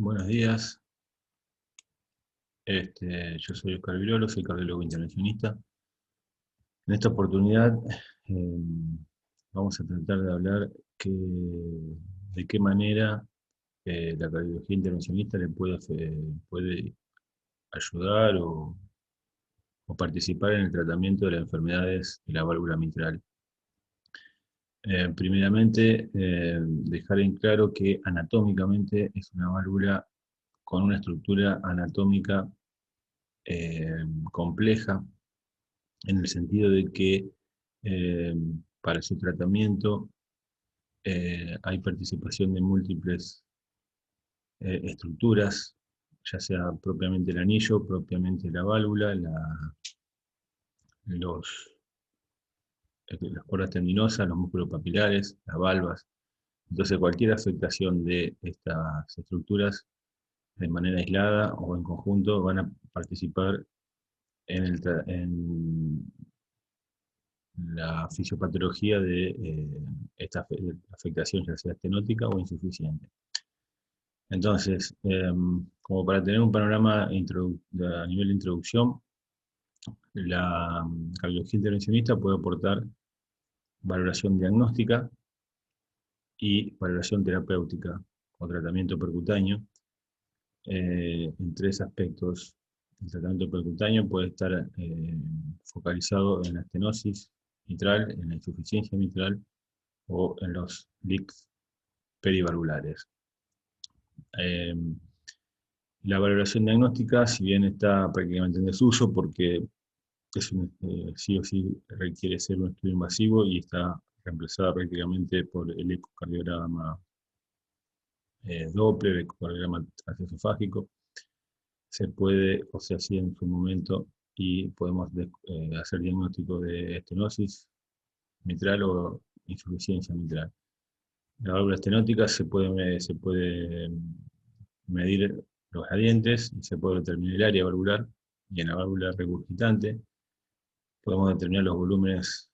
Buenos días, yo soy Oscar Virolo, soy cardiólogo intervencionista. En esta oportunidad eh, vamos a tratar de hablar de qué manera la cardiología intervencionista le puede ayudar o participar en el tratamiento de las enfermedades de la válvula mitral. Primeramente, dejar en claro que anatómicamente es una válvula con una estructura anatómica compleja, en el sentido de que eh, para su tratamiento hay participación de múltiples estructuras, ya sea propiamente el anillo, propiamente la válvula, los, las cuerdas tendinosas, los músculos papilares, las valvas. Entonces cualquier afectación de estas estructuras de manera aislada o en conjunto van a participar en la fisiopatología de esta afectación, ya sea estenótica o insuficiente. Entonces, como para tener un panorama a nivel de introducción, la cardiología intervencionista puede aportar valoración diagnóstica y valoración terapéutica o tratamiento percutáneo en tres aspectos. El tratamiento percutáneo puede estar focalizado en la estenosis mitral, en la insuficiencia mitral o en los leaks perivalvulares. Eh, la valoración diagnóstica, si bien está prácticamente en desuso, porque sí o sí requiere ser un estudio invasivo y está reemplazada prácticamente por el ecocardiograma Doppler, el ecocardiograma transesofágico, se puede, o se hacía en su momento, y podemos hacer diagnóstico de estenosis mitral o insuficiencia mitral. La válvula estenótica se puede medir los gradientes y se puede determinar el área valvular, y en la válvula regurgitante podemos determinar los volúmenes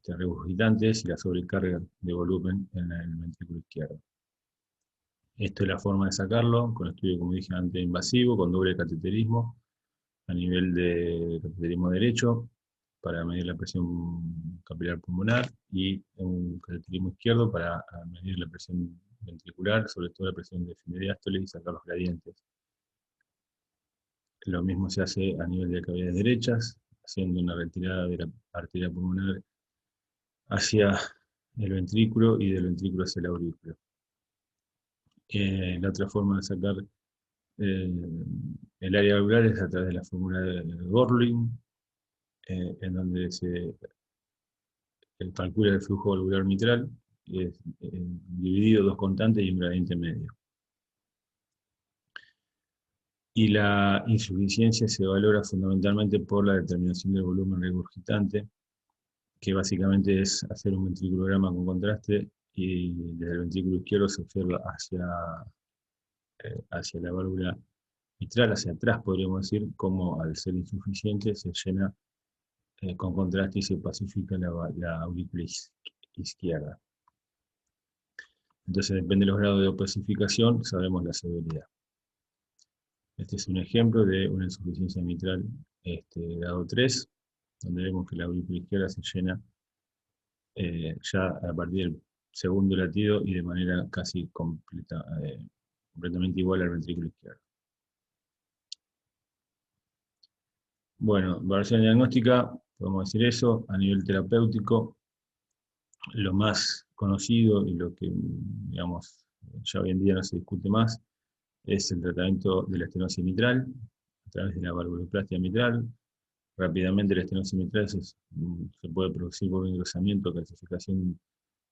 regurgitantes y la sobrecarga de volumen en el ventrículo izquierdo. Esta es la forma de sacarlo, con estudio, como dije antes, invasivo, con doble cateterismo, a nivel de cateterismo derecho, para medir la presión capilar pulmonar, y un cateterismo izquierdo para medir la presión ventricular, sobre todo la presión de diástole, y sacar los gradientes. Lo mismo se hace a nivel de cavidades derechas, haciendo una retirada de la arteria pulmonar hacia el ventrículo y del ventrículo hacia la aurícula. La otra forma de sacar el área valvular es a través de la fórmula de Gorlin, en donde se calcula el flujo valvular mitral, y es dividido dos constantes y un gradiente medio. Y la insuficiencia se valora fundamentalmente por la determinación del volumen regurgitante, que básicamente es hacer un ventriculograma con contraste, y desde el ventrículo izquierdo se observa hacia la válvula mitral, hacia atrás podríamos decir, como al ser insuficiente se llena con contraste y se pacifica la aurícula izquierda. Entonces, depende de los grados de opacificación, sabremos la severidad. Este es un ejemplo de una insuficiencia mitral grado 3, donde vemos que la aurícula izquierda se llena ya a partir del segundo latido y de manera casi completamente igual al ventrículo izquierdo. Bueno, valoración diagnóstica, podemos decir eso. A nivel terapéutico, lo más conocido y lo que, digamos, ya hoy en día no se discute más, es el tratamiento de la estenosis mitral a través de la valvuloplastia mitral. Rápidamente la estenosis mitral se puede producir por engrosamiento, calcificación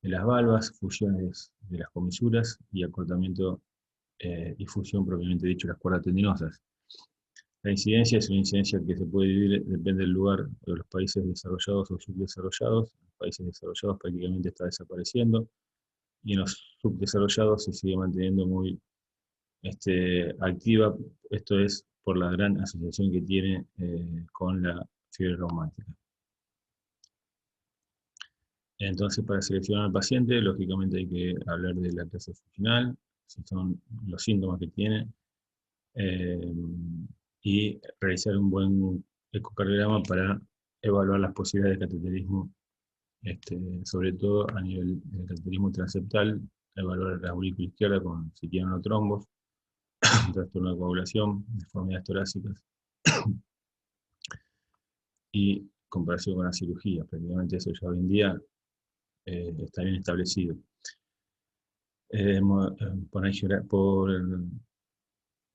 de las valvas, fusiones de las comisuras y acortamiento y fusión propiamente dicho de las cuerdas tendinosas. La incidencia es una incidencia que se puede dividir, depende del lugar, de los países desarrollados o subdesarrollados. En los países desarrollados prácticamente está desapareciendo, y en los subdesarrollados se sigue manteniendo muy activa. Esto es por la gran asociación que tiene con la fiebre reumática. Entonces, para seleccionar al paciente, lógicamente hay que hablar de la clase funcional, si son los síntomas que tiene, y realizar un buen ecocardiograma para evaluar las posibilidades de cateterismo, sobre todo a nivel del cateterismo transeptal, evaluar la aurícula izquierda con si tiene o no trombos, trastorno de coagulación, deformidades torácicas y comparación con la cirugía. Prácticamente eso ya hoy en día está bien establecido. Por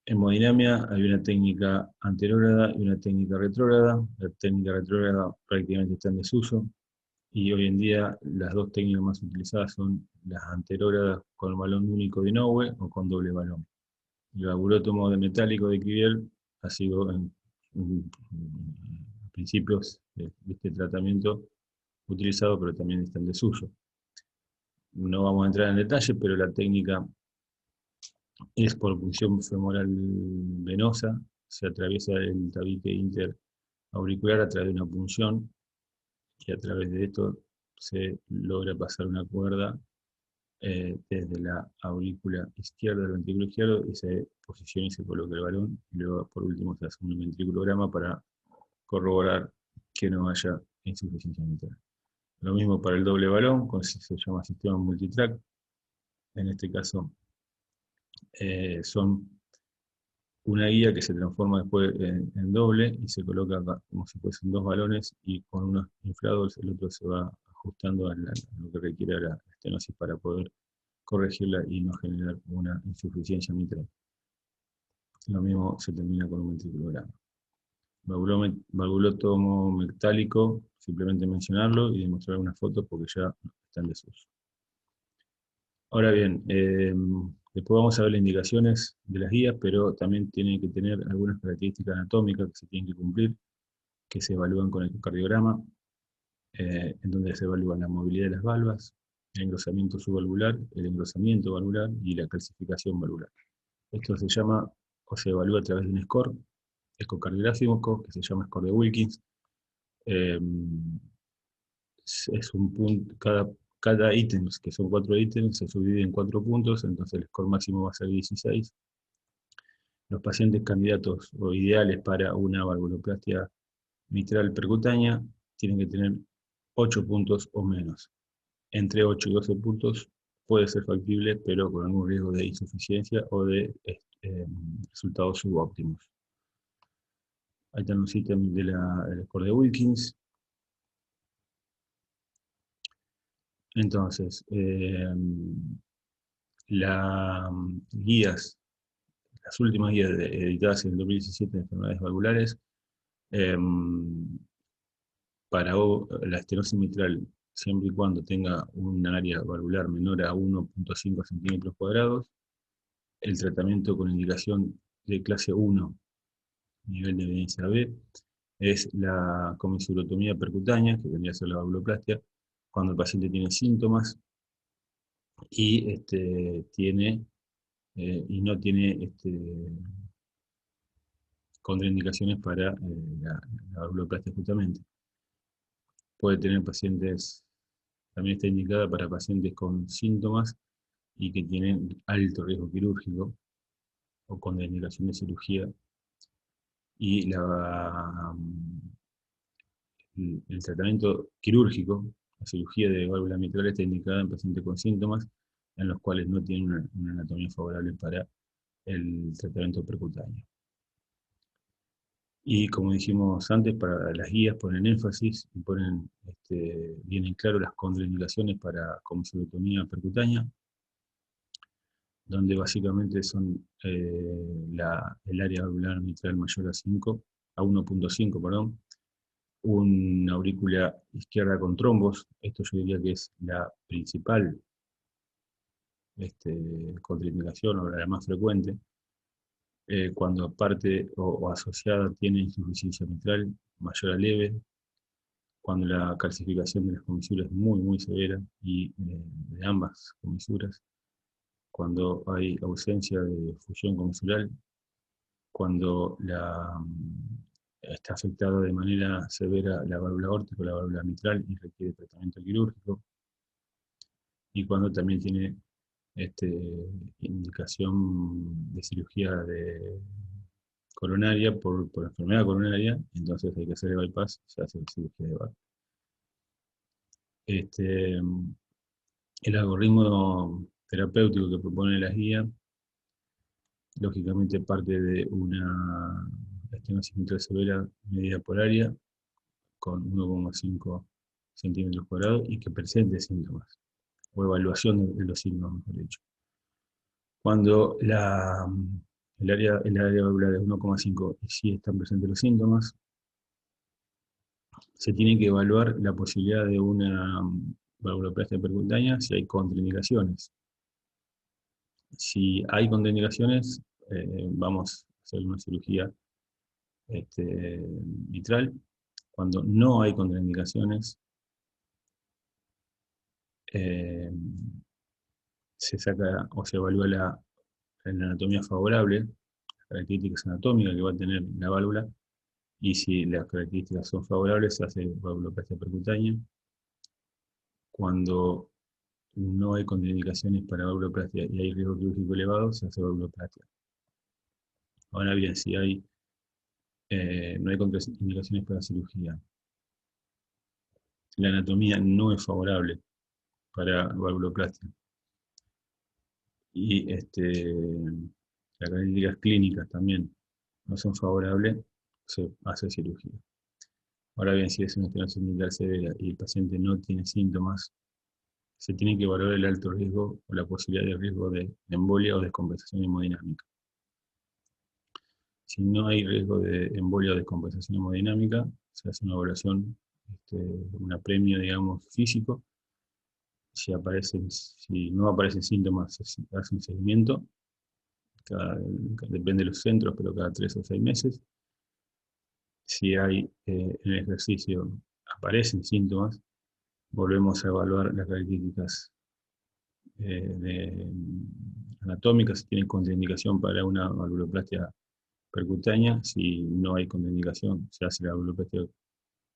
hemodinamia hay una técnica anterógrada y una técnica retrógrada. La técnica retrógrada prácticamente está en desuso y hoy en día las dos técnicas más utilizadas son las anterógradas con balón único de Inoue o con doble balón. El valvulotomo de metálico de Crivier ha sido en principios de este tratamiento utilizado, pero también está en desuso. No vamos a entrar en detalle, pero la técnica es por punción femoral venosa, se atraviesa el tabique interauricular a través de una punción y a través de esto se logra pasar una cuerda desde la aurícula izquierda del ventrículo izquierdo y se posiciona y se coloca el balón. Y luego, por último, se hace un ventriculograma para corroborar que no haya insuficiencia mitral. Lo mismo para el doble balón, se llama sistema multitrack. En este caso, son una guía que se transforma después en doble y se coloca acá como si fuesen dos balones y con unos inflados el otro se va ajustando a lo que requiere la estenosis para poder corregirla y no generar una insuficiencia mitral. Lo mismo se termina con un ventriculograma. Valvulotomo metálico, simplemente mencionarlo y demostrar unas fotos porque ya está en desuso. Ahora bien, después vamos a ver las indicaciones de las guías, pero también tienen que tener algunas características anatómicas que se tienen que cumplir, que se evalúan con el ecocardiograma, en donde se evalúan la movilidad de las valvas, el engrosamiento subvalvular, el engrosamiento valvular y la calcificación valvular. Esto se llama, o se evalúa a través de un score ecocardiográfico, que se llama score de Wilkins. Es un punto, cada ítem, que son 4 ítems, se subdivide en 4 puntos, entonces el score máximo va a ser 16. Los pacientes candidatos o ideales para una valvuloplastia mitral percutánea tienen que tener 8 puntos o menos. Entre 8 y 12 puntos puede ser factible, pero con algún riesgo de insuficiencia o de resultados subóptimos. Ahí está un ítem del score de Wilkins. Entonces, las últimas guías editadas en el 2017 de enfermedades valvulares, para la estenosis mitral, siempre y cuando tenga un área valvular menor a 1.5 centímetros cuadrados, el tratamiento con indicación de clase 1, nivel de evidencia B, es la comisurotomía percutánea, que vendría a ser la valvuloplastia, cuando el paciente tiene síntomas y no tiene contraindicaciones para la valvuloplastia justamente. Puede tener pacientes, también está indicada para pacientes con síntomas y que tienen alto riesgo quirúrgico o contraindicación de cirugía. Y el tratamiento quirúrgico, la cirugía de válvula mitral, está indicada en pacientes con síntomas en los cuales no tienen una anatomía favorable para el tratamiento percutáneo. Y como dijimos antes, para las guías ponen énfasis y ponen bien en claro las contraindicaciones para comisurotomía percutánea, donde básicamente son el área valvular mitral mayor a 1.5, perdón, una aurícula izquierda con trombos, esto yo diría que es la principal contraindicación o la más frecuente, cuando aparte o asociada tiene insuficiencia mitral mayor a leve, cuando la calcificación de las comisuras es muy, muy severa y de ambas comisuras, cuando hay ausencia de fusión comisural, cuando está afectada de manera severa la válvula aórtica o la válvula mitral y requiere tratamiento quirúrgico, y cuando también tiene indicación de cirugía coronaria por enfermedad coronaria, entonces hay que hacer el bypass, se hace cirugía de bypass. Este, el algoritmo terapéutico que propone la guía, lógicamente parte de una estenosis severa medida por área, con 1,5 centímetros cuadrados y que presente síntomas, o evaluación de los síntomas, mejor dicho. Cuando el área valvular es 1,5 y sí están presentes los síntomas, se tiene que evaluar la posibilidad de una valvuloplastia percutánea si hay contraindicaciones. Si hay contraindicaciones, vamos a hacer una cirugía mitral. Cuando no hay contraindicaciones, se saca o se evalúa la anatomía favorable, las características anatómicas que va a tener la válvula, y si las características son favorables, se hace valvuloplastia percutánea. Cuando no hay contraindicaciones para valvuloplastia y hay riesgo quirúrgico elevado, se hace valvuloplastia. Ahora bien, si no hay contraindicaciones para cirugía, la anatomía no es favorable para valvuloplastia, y las características clínicas también no son favorables, se hace cirugía. Ahora bien, si es una estenosis mitral severa y el paciente no tiene síntomas, se tiene que valorar el alto riesgo o la posibilidad de riesgo de embolia o descompensación hemodinámica. Si no hay riesgo de embolia o descompensación hemodinámica, se hace una evaluación, un apremio, digamos, físico. Si no aparecen síntomas, se hace un seguimiento, depende de los centros, pero cada 3 o 6 meses. Si en el ejercicio aparecen síntomas, volvemos a evaluar las características anatómicas, si tienen contraindicación para una valvuloplastia percutánea. Si no hay contraindicación, se hace la valvuloplastia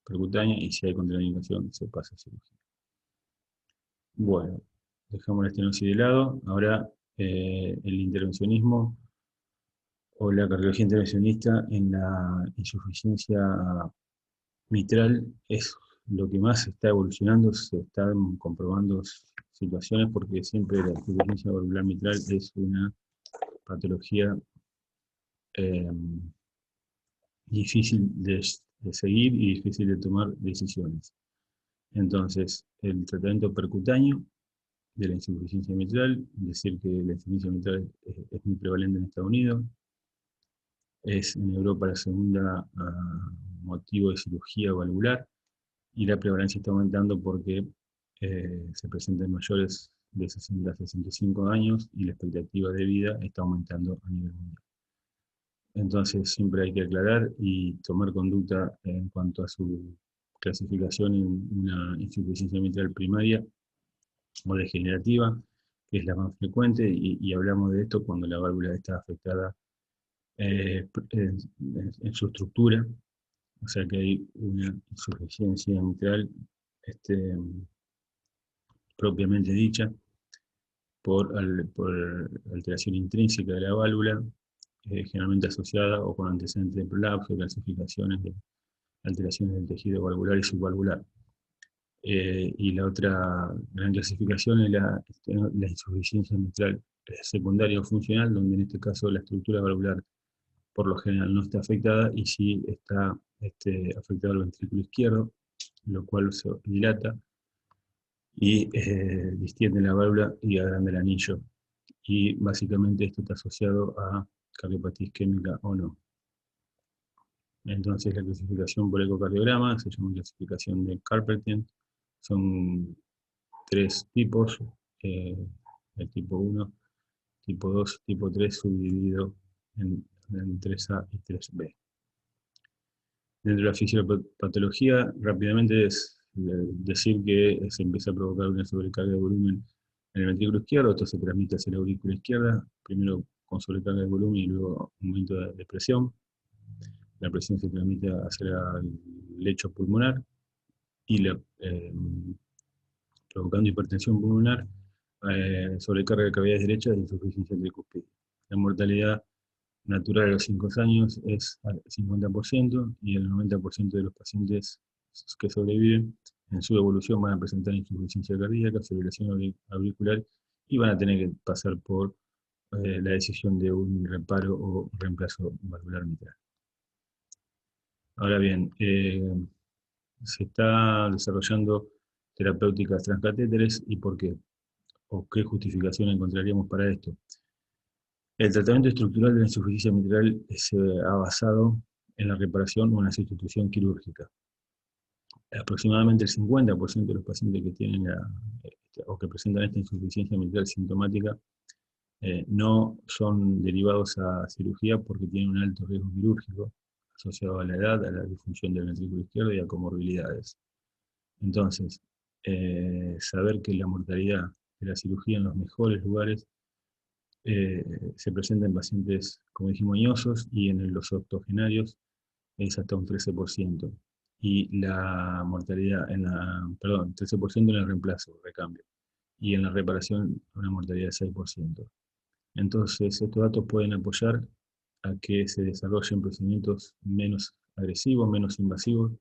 percutánea, y si hay contraindicación, se pasa a cirugía. Bueno, dejamos la estenosis de lado. Ahora el intervencionismo o la cardiología intervencionista en la insuficiencia mitral es lo que más está evolucionando. Se están comprobando situaciones porque siempre la insuficiencia valvular mitral es una patología difícil de seguir y difícil de tomar decisiones. Entonces, el tratamiento percutáneo de la insuficiencia mitral, decir que la insuficiencia mitral es muy prevalente en Estados Unidos, es en Europa la segunda motivo de cirugía valvular, y la prevalencia está aumentando porque se presentan mayores de 60 a 65 años y la expectativa de vida está aumentando a nivel mundial. Entonces siempre hay que aclarar y tomar conducta en cuanto a su clasificación en una insuficiencia mitral primaria o degenerativa, que es la más frecuente, y hablamos de esto cuando la válvula está afectada en su estructura, o sea que hay una insuficiencia mitral propiamente dicha por alteración intrínseca de la válvula, generalmente asociada o con antecedentes de prolapso, calcificaciones, alteraciones del tejido valvular y subvalvular. Y la otra gran clasificación es la insuficiencia mitral secundaria o funcional, donde en este caso la estructura valvular por lo general no está afectada, y sí está afectado el ventrículo izquierdo, lo cual se dilata y distiende la válvula y agranda el anillo. Y básicamente esto está asociado a cardiopatía isquémica o no. Entonces la clasificación por ecocardiograma se llama clasificación de Carpentier. Son 3 tipos, el tipo 1, tipo 2, tipo 3, subdividido en 3A y 3B. Dentro de la fisiopatología, rápidamente es decir que se empieza a provocar una sobrecarga de volumen en el ventrículo izquierdo. Esto se transmite hacia la aurícula izquierda, primero con sobrecarga de volumen y luego aumento de presión. La presión se transmite hacia el lecho pulmonar y provocando hipertensión pulmonar, sobrecarga de cavidades derechas e insuficiencia tricúspide. La mortalidad natural a los 5 años es al 50% y el 90% de los pacientes que sobreviven en su evolución van a presentar insuficiencia cardíaca, fibrilación auricular y van a tener que pasar por la decisión de un reparo o reemplazo valvular mitral. Ahora bien, se está desarrollando terapéuticas transcatéteres y ¿por qué? ¿O qué justificación encontraríamos para esto? El tratamiento estructural de la insuficiencia mitral se ha basado en la reparación o en la sustitución quirúrgica. Aproximadamente el 50% de los pacientes que tienen o que presentan esta insuficiencia mitral sintomática no son derivados a cirugía porque tienen un alto riesgo quirúrgico asociado a la edad, a la disfunción del ventrículo izquierdo y a comorbilidades. Entonces, saber que la mortalidad de la cirugía en los mejores lugares se presenta en pacientes, como dijimos, añosos y en los octogenarios es hasta un 13%. Y la mortalidad, 13% en el reemplazo, recambio. Y en la reparación, una mortalidad de 6%. Entonces, estos datos pueden apoyar a que se desarrollen procedimientos menos agresivos, menos invasivos,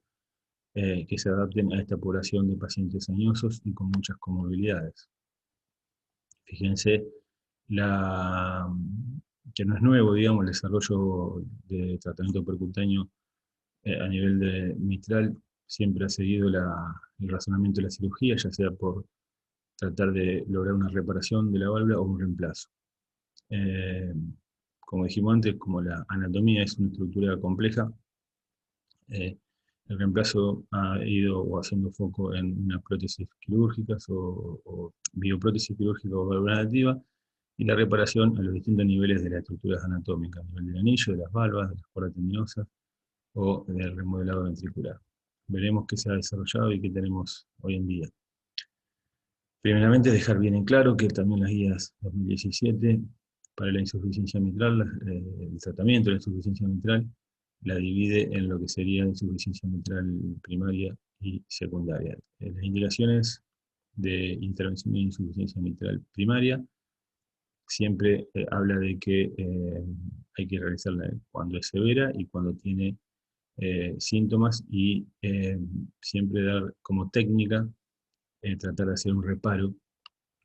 que se adapten a esta población de pacientes añosos y con muchas comorbilidades. Fíjense, que no es nuevo, digamos, el desarrollo de tratamiento percutáneo a nivel de mitral siempre ha seguido el razonamiento de la cirugía, ya sea por tratar de lograr una reparación de la válvula o un reemplazo. Como dijimos antes, como la anatomía es una estructura compleja, el reemplazo ha ido haciendo foco en una prótesis quirúrgica o bioprótesis quirúrgica o válvula nativa, y la reparación a los distintos niveles de las estructuras anatómicas, a nivel del anillo, de las valvas, de las cuerdas tendinosas o del remodelado ventricular. Veremos qué se ha desarrollado y qué tenemos hoy en día. Primeramente, dejar bien en claro que también las guías 2017 para la insuficiencia mitral, el tratamiento de la insuficiencia mitral, la divide en lo que sería insuficiencia mitral primaria y secundaria. Las indicaciones de intervención de insuficiencia mitral primaria siempre habla de que hay que realizarla cuando es severa y cuando tiene síntomas y siempre dar como técnica tratar de hacer un reparo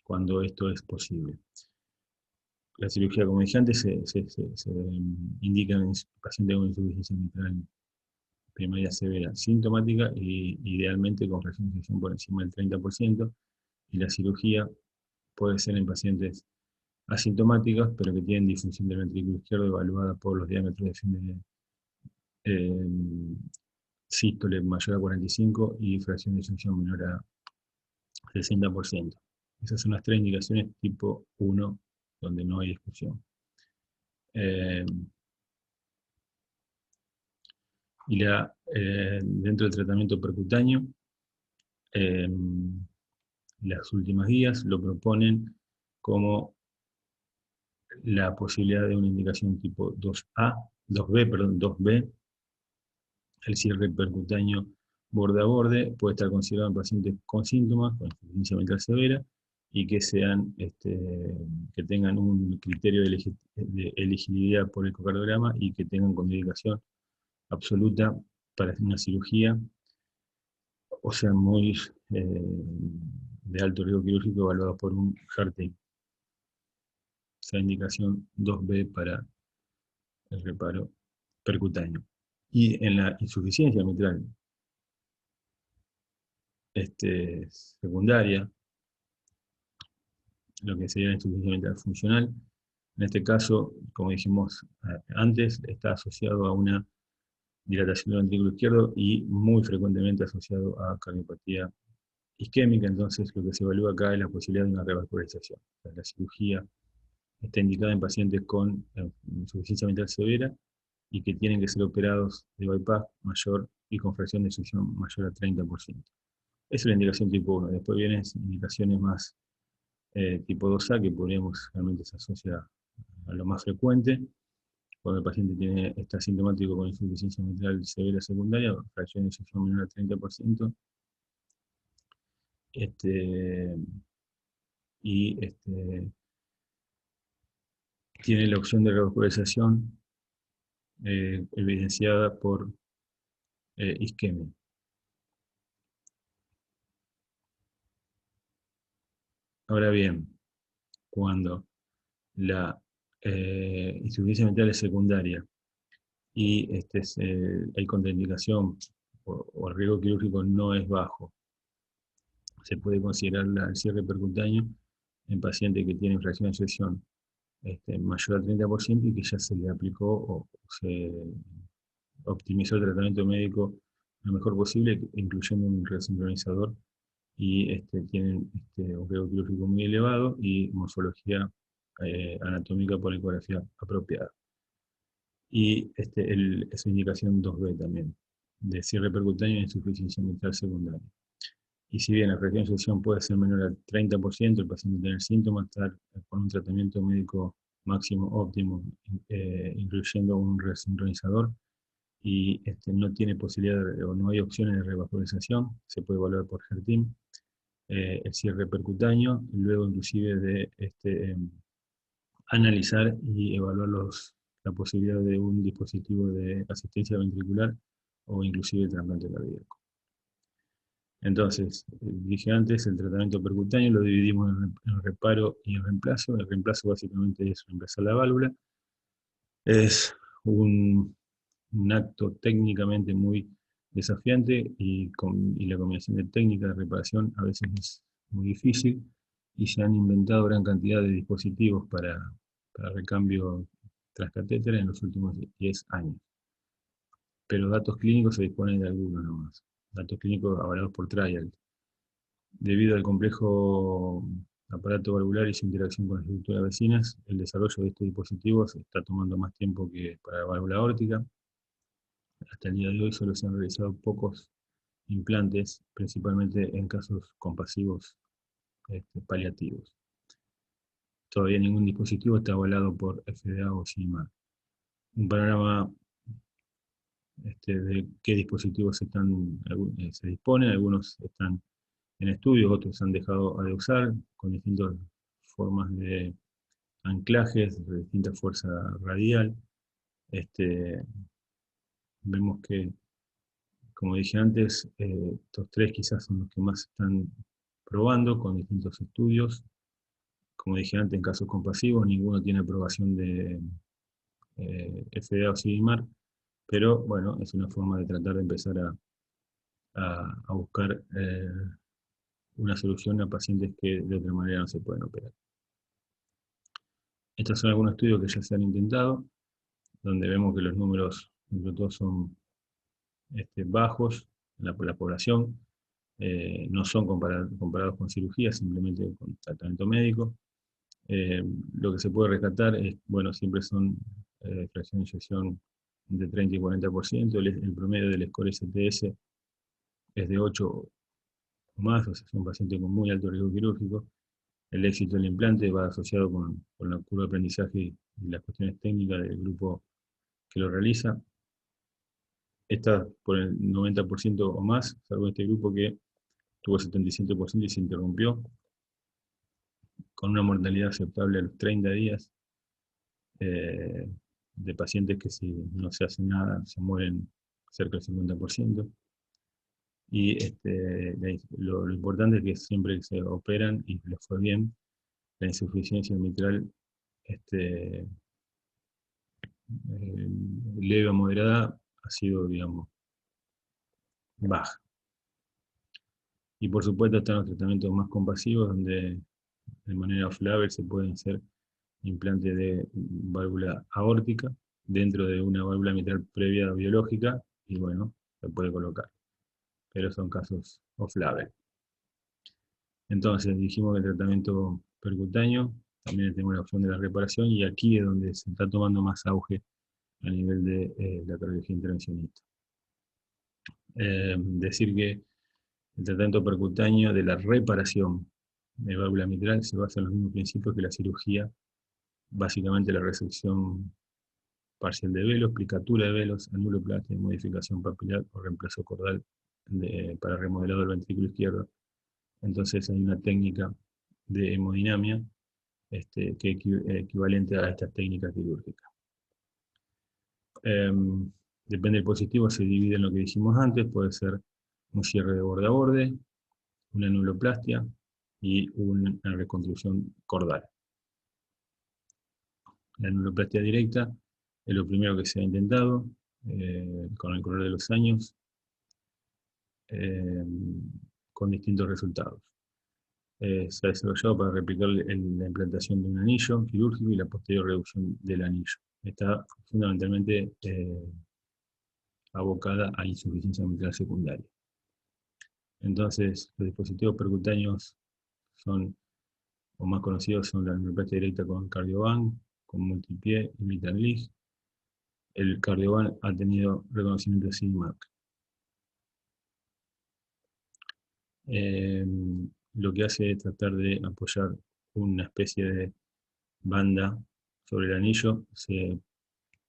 cuando esto es posible. La cirugía, como dije antes, se indica en pacientes con insuficiencia mitral primaria severa sintomática y idealmente con fracción de eyección por encima del 30%, y la cirugía puede ser en pacientes asintomáticas, pero que tienen disfunción del ventrículo izquierdo evaluada por los diámetros de fin de sístole mayor a 45 y fracción de eyección menor a 60%. Esas son las tres indicaciones tipo 1, donde no hay discusión. Dentro del tratamiento percutáneo, las últimas guías lo proponen como la posibilidad de una indicación tipo 2B, el cierre percutáneo borde a borde puede estar considerado en pacientes con síntomas, con insuficiencia mitral severa, y que que tengan un criterio de elegibilidad por ecocardiograma y que tengan contraindicación absoluta para una cirugía, o sea, muy de alto riesgo quirúrgico evaluado por un HERTE. Esa indicación 2B para el reparo percutáneo. Y en la insuficiencia mitral secundaria, lo que sería la insuficiencia mitral funcional, en este caso, como dijimos antes, está asociado a una dilatación del ventrículo izquierdo y muy frecuentemente asociado a cardiopatía isquémica. Entonces lo que se evalúa acá es la posibilidad de una revascularización. O sea, la cirugía está indicada en pacientes con insuficiencia mitral severa y que tienen que ser operados de bypass mayor y con fracción de eyección mayor al 30%. Esa es la indicación tipo 1. Después vienen indicaciones más tipo 2A, que podríamos realmente se asocia a lo más frecuente, cuando el paciente está sintomático con insuficiencia mitral severa secundaria, fracción de eyección menor al 30%. y tiene la opción de revascularización evidenciada por isquemia. Ahora bien, cuando la insuficiencia mitral es secundaria y hay contraindicación o el riesgo quirúrgico no es bajo, se puede considerar el cierre percutáneo en pacientes que tienen fracción de ejecución mayor al 30% y que ya se le aplicó o se optimizó el tratamiento médico lo mejor posible, incluyendo un resincronizador, y tienen un riesgo quirúrgico muy elevado y morfología anatómica por ecografía apropiada. Y es indicación 2B también, de cierre percutáneo e insuficiencia mitral secundaria. Y si bien la fracción de eyección puede ser menor al 30%, el paciente tiene síntomas, estar con un tratamiento médico máximo óptimo, incluyendo un resincronizador, y no tiene posibilidad o no hay opciones de revascularización, se puede evaluar por HERTIM, el cierre percutáneo, y luego inclusive de analizar y evaluar la posibilidad de un dispositivo de asistencia ventricular o inclusive trasplante cardíaco. Entonces, dije antes, el tratamiento percutáneo lo dividimos en reparo y en reemplazo. El reemplazo básicamente es reemplazar la válvula. Es un acto técnicamente muy desafiante y la combinación de técnica de reparación a veces es muy difícil y se han inventado gran cantidad de dispositivos para recambio transcatéter en los últimos 10 años. Pero datos clínicos se disponen de algunos nomás. Datos clínicos avalados por trial. Debido al complejo aparato valvular y su interacción con las estructuras vecinas, el desarrollo de estos dispositivos está tomando más tiempo que para la válvula aórtica. Hasta el día de hoy solo se han realizado pocos implantes, principalmente en casos compasivos paliativos. Todavía ningún dispositivo está avalado por FDA o CIMAR. Un panorama de qué dispositivos se disponen, algunos están en estudio, otros se han dejado de usar con distintas formas de anclajes, de distinta fuerza radial. Vemos que, como dije antes, estos tres quizás son los que más están probando con distintos estudios. Como dije antes, en casos compasivos, ninguno tiene aprobación de FDA o CIMAR, pero bueno, es una forma de tratar de empezar a buscar una solución a pacientes que de otra manera no se pueden operar. Estos son algunos estudios que ya se han intentado, donde vemos que los números, entre todos, son bajos en la población, no son comparados con cirugía, simplemente con tratamiento médico. Lo que se puede rescatar es, bueno, siempre son fracción de eyección de 30 y 40%, el promedio del score STS es de 8 o más, o sea, es un paciente con muy alto riesgo quirúrgico. El éxito del implante va asociado con la curva de aprendizaje y las cuestiones técnicas del grupo que lo realiza. Está por el 90% o más, salvo este grupo que tuvo el 77% y se interrumpió, con una mortalidad aceptable a los 30 días, de pacientes que si no se hace nada se mueren cerca del 50%. Y lo importante es que siempre que se operan y les fue bien, la insuficiencia mitral leve o moderada ha sido, digamos, baja. Y por supuesto están los tratamientos más compasivos, donde de manera off-label se pueden hacer implantes de válvula aórtica dentro de una válvula mitral previa biológica, y bueno, se puede colocar. Pero son casos off-label. Entonces dijimos que el tratamiento percutáneo, también tenemos la opción de la reparación, y aquí es donde se está tomando más auge a nivel de la cardiología intervencionista. Decir que el tratamiento percutáneo de la reparación de válvula mitral se basa en los mismos principios que la cirugía, básicamente la resección parcial de velos, plicatura de velos, anuloplastia, modificación papilar o reemplazo cordal para remodelado del ventrículo izquierdo. Entonces hay una técnica de hemodinamia que equivalente a estas técnicas quirúrgicas. Depende del dispositivo, se divide en lo que dijimos antes, puede ser un cierre de borde a borde, una anuloplastia y una reconstrucción cordal. La anuloplastia directa es lo primero que se ha intentado con el correr de los años, con distintos resultados. Se ha desarrollado para replicar la implantación de un anillo quirúrgico y la posterior reducción del anillo. Está fundamentalmente abocada a insuficiencia mitral secundaria. Entonces, los dispositivos percutáneos son, o más conocidos, son la anuloplastia directa con Cardioband, con multipié y Mid and Lig. El Cardioband ha tenido reconocimiento CE mark. Lo que hace es tratar de apoyar una especie de banda sobre el anillo, se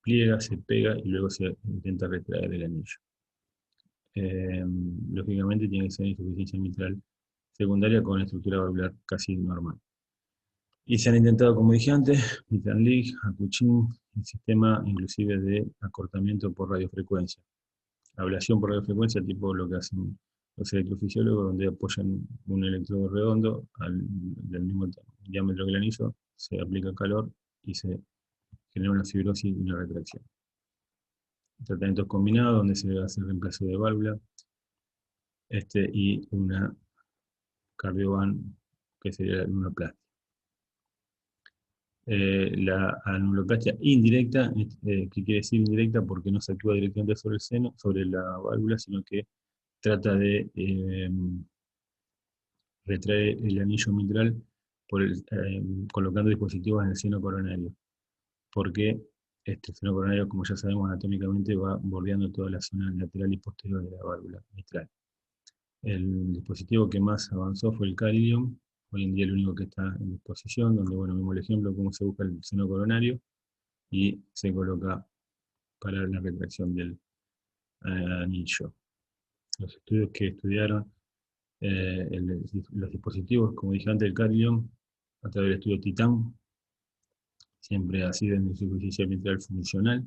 pliega, se pega y luego se intenta retraer el anillo. Lógicamente tiene que ser insuficiencia mitral secundaria con estructura valvular casi normal. Y se han intentado, como dije antes, Mid and Lig, Akuchin, el sistema inclusive de acortamiento por radiofrecuencia. Ablación por radiofrecuencia, tipo lo que hacen los electrofisiólogos, donde apoyan un electrodo redondo del mismo diámetro que el anillo, se aplica calor y se genera una fibrosis y una retracción. Tratamientos combinados, donde se hace reemplazo de válvula y una Cardioband, que sería una plastia. La anuloplastia indirecta, ¿qué quiere decir indirecta? Porque no se actúa directamente sobre el seno, sobre la válvula, sino que trata de retraer el anillo mitral colocando dispositivos en el seno coronario. Porque este seno coronario, como ya sabemos anatómicamente, va bordeando toda la zona lateral y posterior de la válvula mitral. El dispositivo que más avanzó fue el Carilion, hoy en día el único que está en disposición, donde, bueno, vimos el ejemplo, cómo se busca el seno coronario, y se coloca para la retracción del anillo. Los estudios que estudiaron los dispositivos, como dije antes, el Carilion, a través del estudio Titan, siempre ha sido en insuficiencia mitral funcional,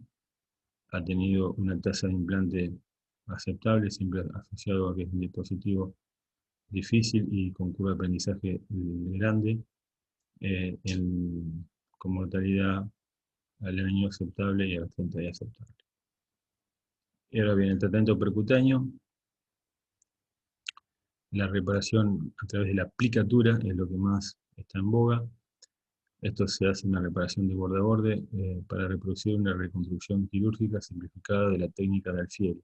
ha tenido una tasa de implante aceptable, siempre asociado a que es un dispositivo difícil y con curva de aprendizaje grande, con mortalidad al año aceptable y a los 30 días aceptable. Y ahora bien, el tratamiento percutáneo, la reparación a través de la aplicatura es lo que más está en boga. Esto se hace una reparación de borde a borde para reproducir una reconstrucción quirúrgica simplificada de la técnica de Alfieri,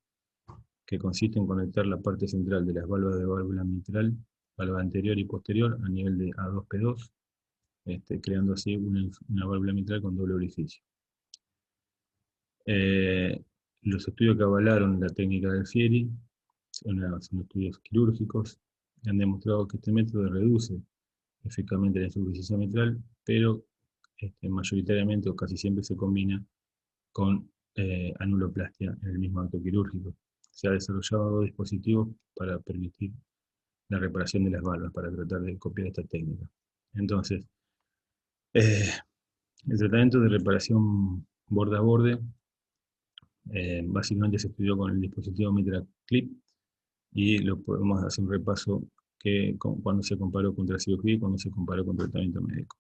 que consiste en conectar la parte central de las válvulas de válvula mitral, válvula anterior y posterior, a nivel de A2P2, creando así una válvula mitral con doble orificio. Los estudios que avalaron la técnica de Alfieri son estudios quirúrgicos, han demostrado que este método reduce eficazmente la insuficiencia mitral, pero mayoritariamente o casi siempre se combina con anuloplastia en el mismo acto quirúrgico. Se ha desarrollado dos dispositivos para permitir la reparación de las válvulas, para tratar de copiar esta técnica. Entonces, el tratamiento de reparación borde a borde básicamente se estudió con el dispositivo MitraClip y lo podemos hacer un repaso cuando se comparó contra cirugía y cuando se comparó con tratamiento médico.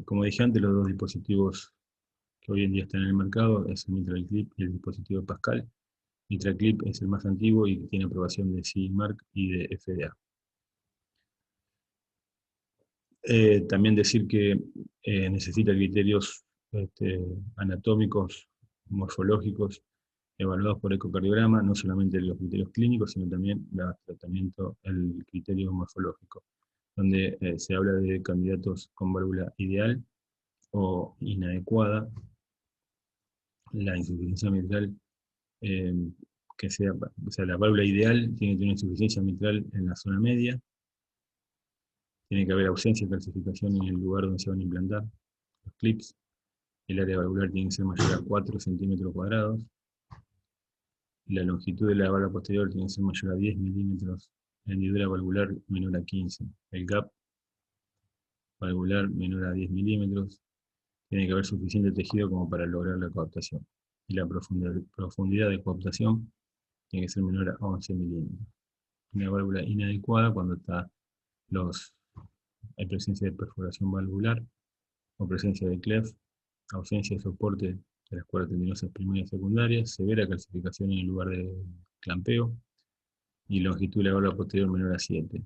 Como dije antes, los dos dispositivos que hoy en día están en el mercado es el MitraClip y el dispositivo Pascal. MitraClip es el más antiguo y tiene aprobación de CE mark y de FDA. También decir que necesita criterios anatómicos, morfológicos, evaluados por ecocardiograma, no solamente los criterios clínicos, sino también el criterio morfológico, donde se habla de candidatos con válvula ideal o inadecuada, la insuficiencia mitral, o sea, la válvula ideal tiene que tener insuficiencia mitral en la zona media, tiene que haber ausencia de calcificación en el lugar donde se van a implantar los clips, el área valvular tiene que ser mayor a 4 centímetros cuadrados, la longitud de la válvula posterior tiene que ser mayor a 10 milímetros, la hendidura valvular menor a 15, el gap valvular menor a 10 milímetros, tiene que haber suficiente tejido como para lograr la coaptación. Y la profundidad de coaptación tiene que ser menor a 11 milímetros. Una válvula inadecuada cuando hay presencia de perforación valvular o presencia de cleft, ausencia de soporte de las cuerdas tendinosas primarias y secundarias, severa calcificación en el lugar de clampeo y longitud de la válvula posterior menor a 7.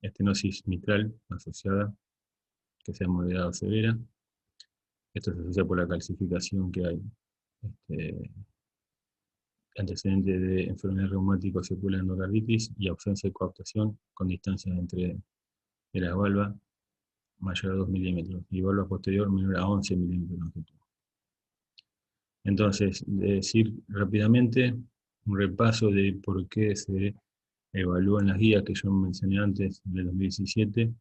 Estenosis mitral asociada, que sea moderada o severa. Esto se asocia por la calcificación que hay. Antecedente de enfermedad reumática o secuela de endocarditis y ausencia de coaptación con distancia entre de la valva mayor a 2 milímetros y valva posterior menor a 11 milímetros de longitud. Entonces, decir rápidamente un repaso de por qué se evalúan las guías que yo mencioné antes del 2017,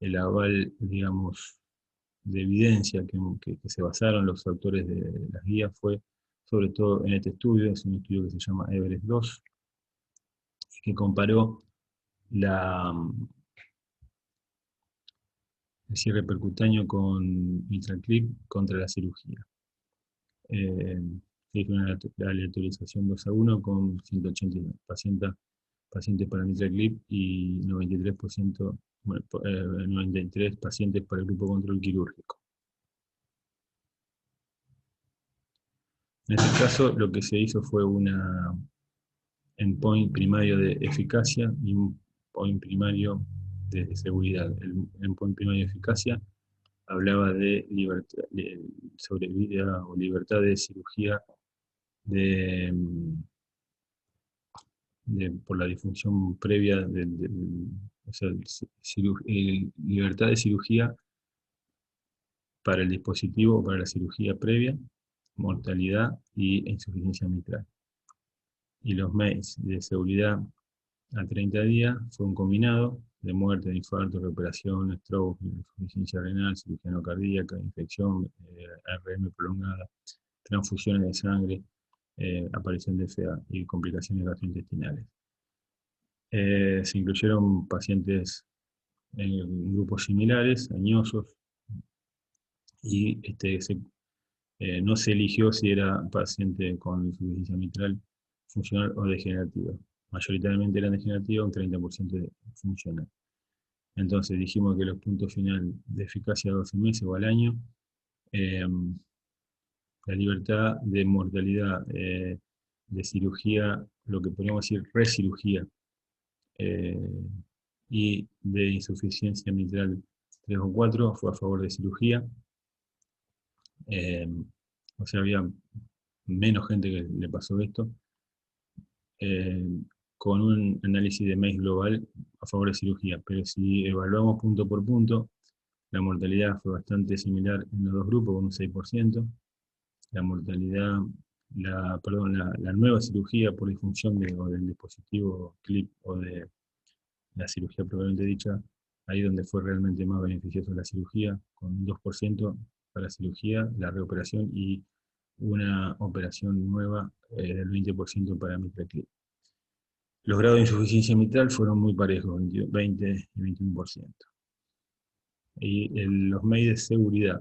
el aval, digamos, de evidencia que se basaron los autores de las guías fue sobre todo en este estudio, es un estudio que se llama Everest 2, que comparó el cierre percutáneo con MitraClip contra la cirugía. Se hizo una aleatorización 2:1 con 180 pacientes para MitraClip y 93 pacientes para el grupo control quirúrgico. En este caso, lo que se hizo fue un endpoint primario de eficacia y un point primario de seguridad. El endpoint primario de eficacia hablaba de sobre vida o libertad de cirugía por la disfunción previa, o sea, libertad de cirugía para el dispositivo o para la cirugía previa, mortalidad y insuficiencia mitral. Y los MEIS de seguridad a 30 días fue un combinado de muerte, de infarto, recuperación, stroke, insuficiencia renal, cirugía no cardíaca, infección, RM prolongada, transfusiones de sangre, aparición de FA y complicaciones gastrointestinales. Se incluyeron pacientes en grupos similares, añosos, y no se eligió si era paciente con insuficiencia mitral funcional o degenerativa. Mayoritariamente eran degenerativas, un 30% funcional. Entonces dijimos que los puntos finales de eficacia a 12 meses o al año, la libertad de mortalidad de cirugía, lo que podríamos decir recirugía, y de insuficiencia mitral 3 o 4 fue a favor de cirugía. O sea, había menos gente que le pasó esto. Con un análisis de MEIS global a favor de cirugía, pero si evaluamos punto por punto, la mortalidad fue bastante similar en los dos grupos, con un 6%. La mortalidad, la nueva cirugía por disfunción del dispositivo CLIP o de la cirugía propiamente dicha, ahí donde fue realmente más beneficiosa la cirugía, con un 2% para la cirugía, la reoperación y una operación nueva del 20% para MitraClip. Los grados de insuficiencia mitral fueron muy parejos, 20 y 21%. Y los MEI de seguridad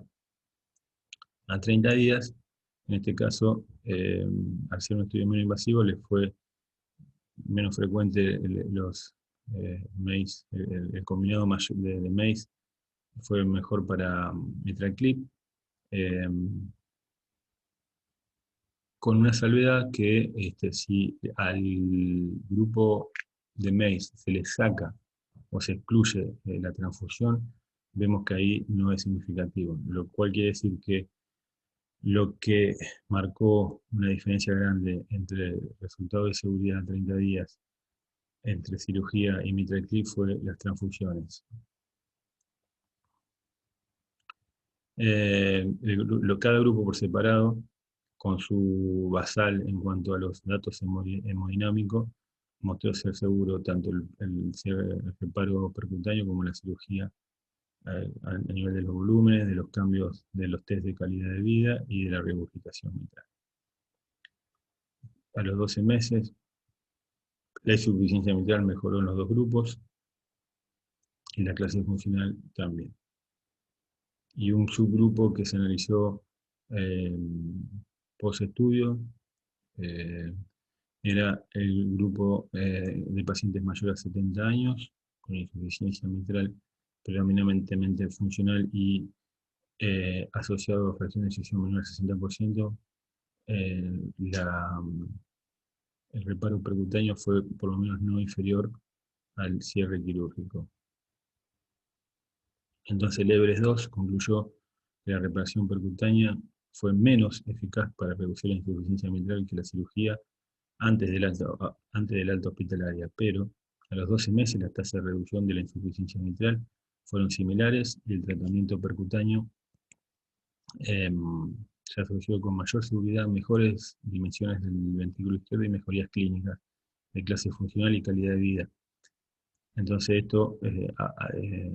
a 30 días, en este caso, al ser un estudio menos invasivo, les fue menos frecuente los MEIs, el combinado de MEIs fue mejor para MitraClip, con una salvedad que si al grupo de MEIs se le saca o se excluye la transfusión, vemos que ahí no es significativo, lo cual quiere decir que lo que marcó una diferencia grande entre el resultado de seguridad a 30 días entre cirugía y MitraClip fue las transfusiones. Cada grupo por separado, con su basal en cuanto a los datos hemodinámicos, mostró ser seguro tanto el reparo percutáneo como la cirugía a nivel de los volúmenes, de los cambios de los test de calidad de vida y de la regurgitación mitral. A los 12 meses, la insuficiencia mitral mejoró en los dos grupos y la clase funcional también. y un subgrupo que se analizó post-estudio era el grupo de pacientes mayores a 70 años, con insuficiencia mitral predominantemente funcional y asociado a fracción de eyección menor al 60%, eh, la, el reparo percutáneo fue por lo menos no inferior al cierre quirúrgico. Entonces el EVEREST-2 concluyó que la reparación percutánea fue menos eficaz para reducir la insuficiencia mitral que la cirugía antes del alta hospitalaria, pero a los 12 meses las tasas de reducción de la insuficiencia mitral fueron similares y el tratamiento percutáneo se asoció con mayor seguridad, mejores dimensiones del ventrículo izquierdo y mejorías clínicas de clase funcional y calidad de vida. Entonces esto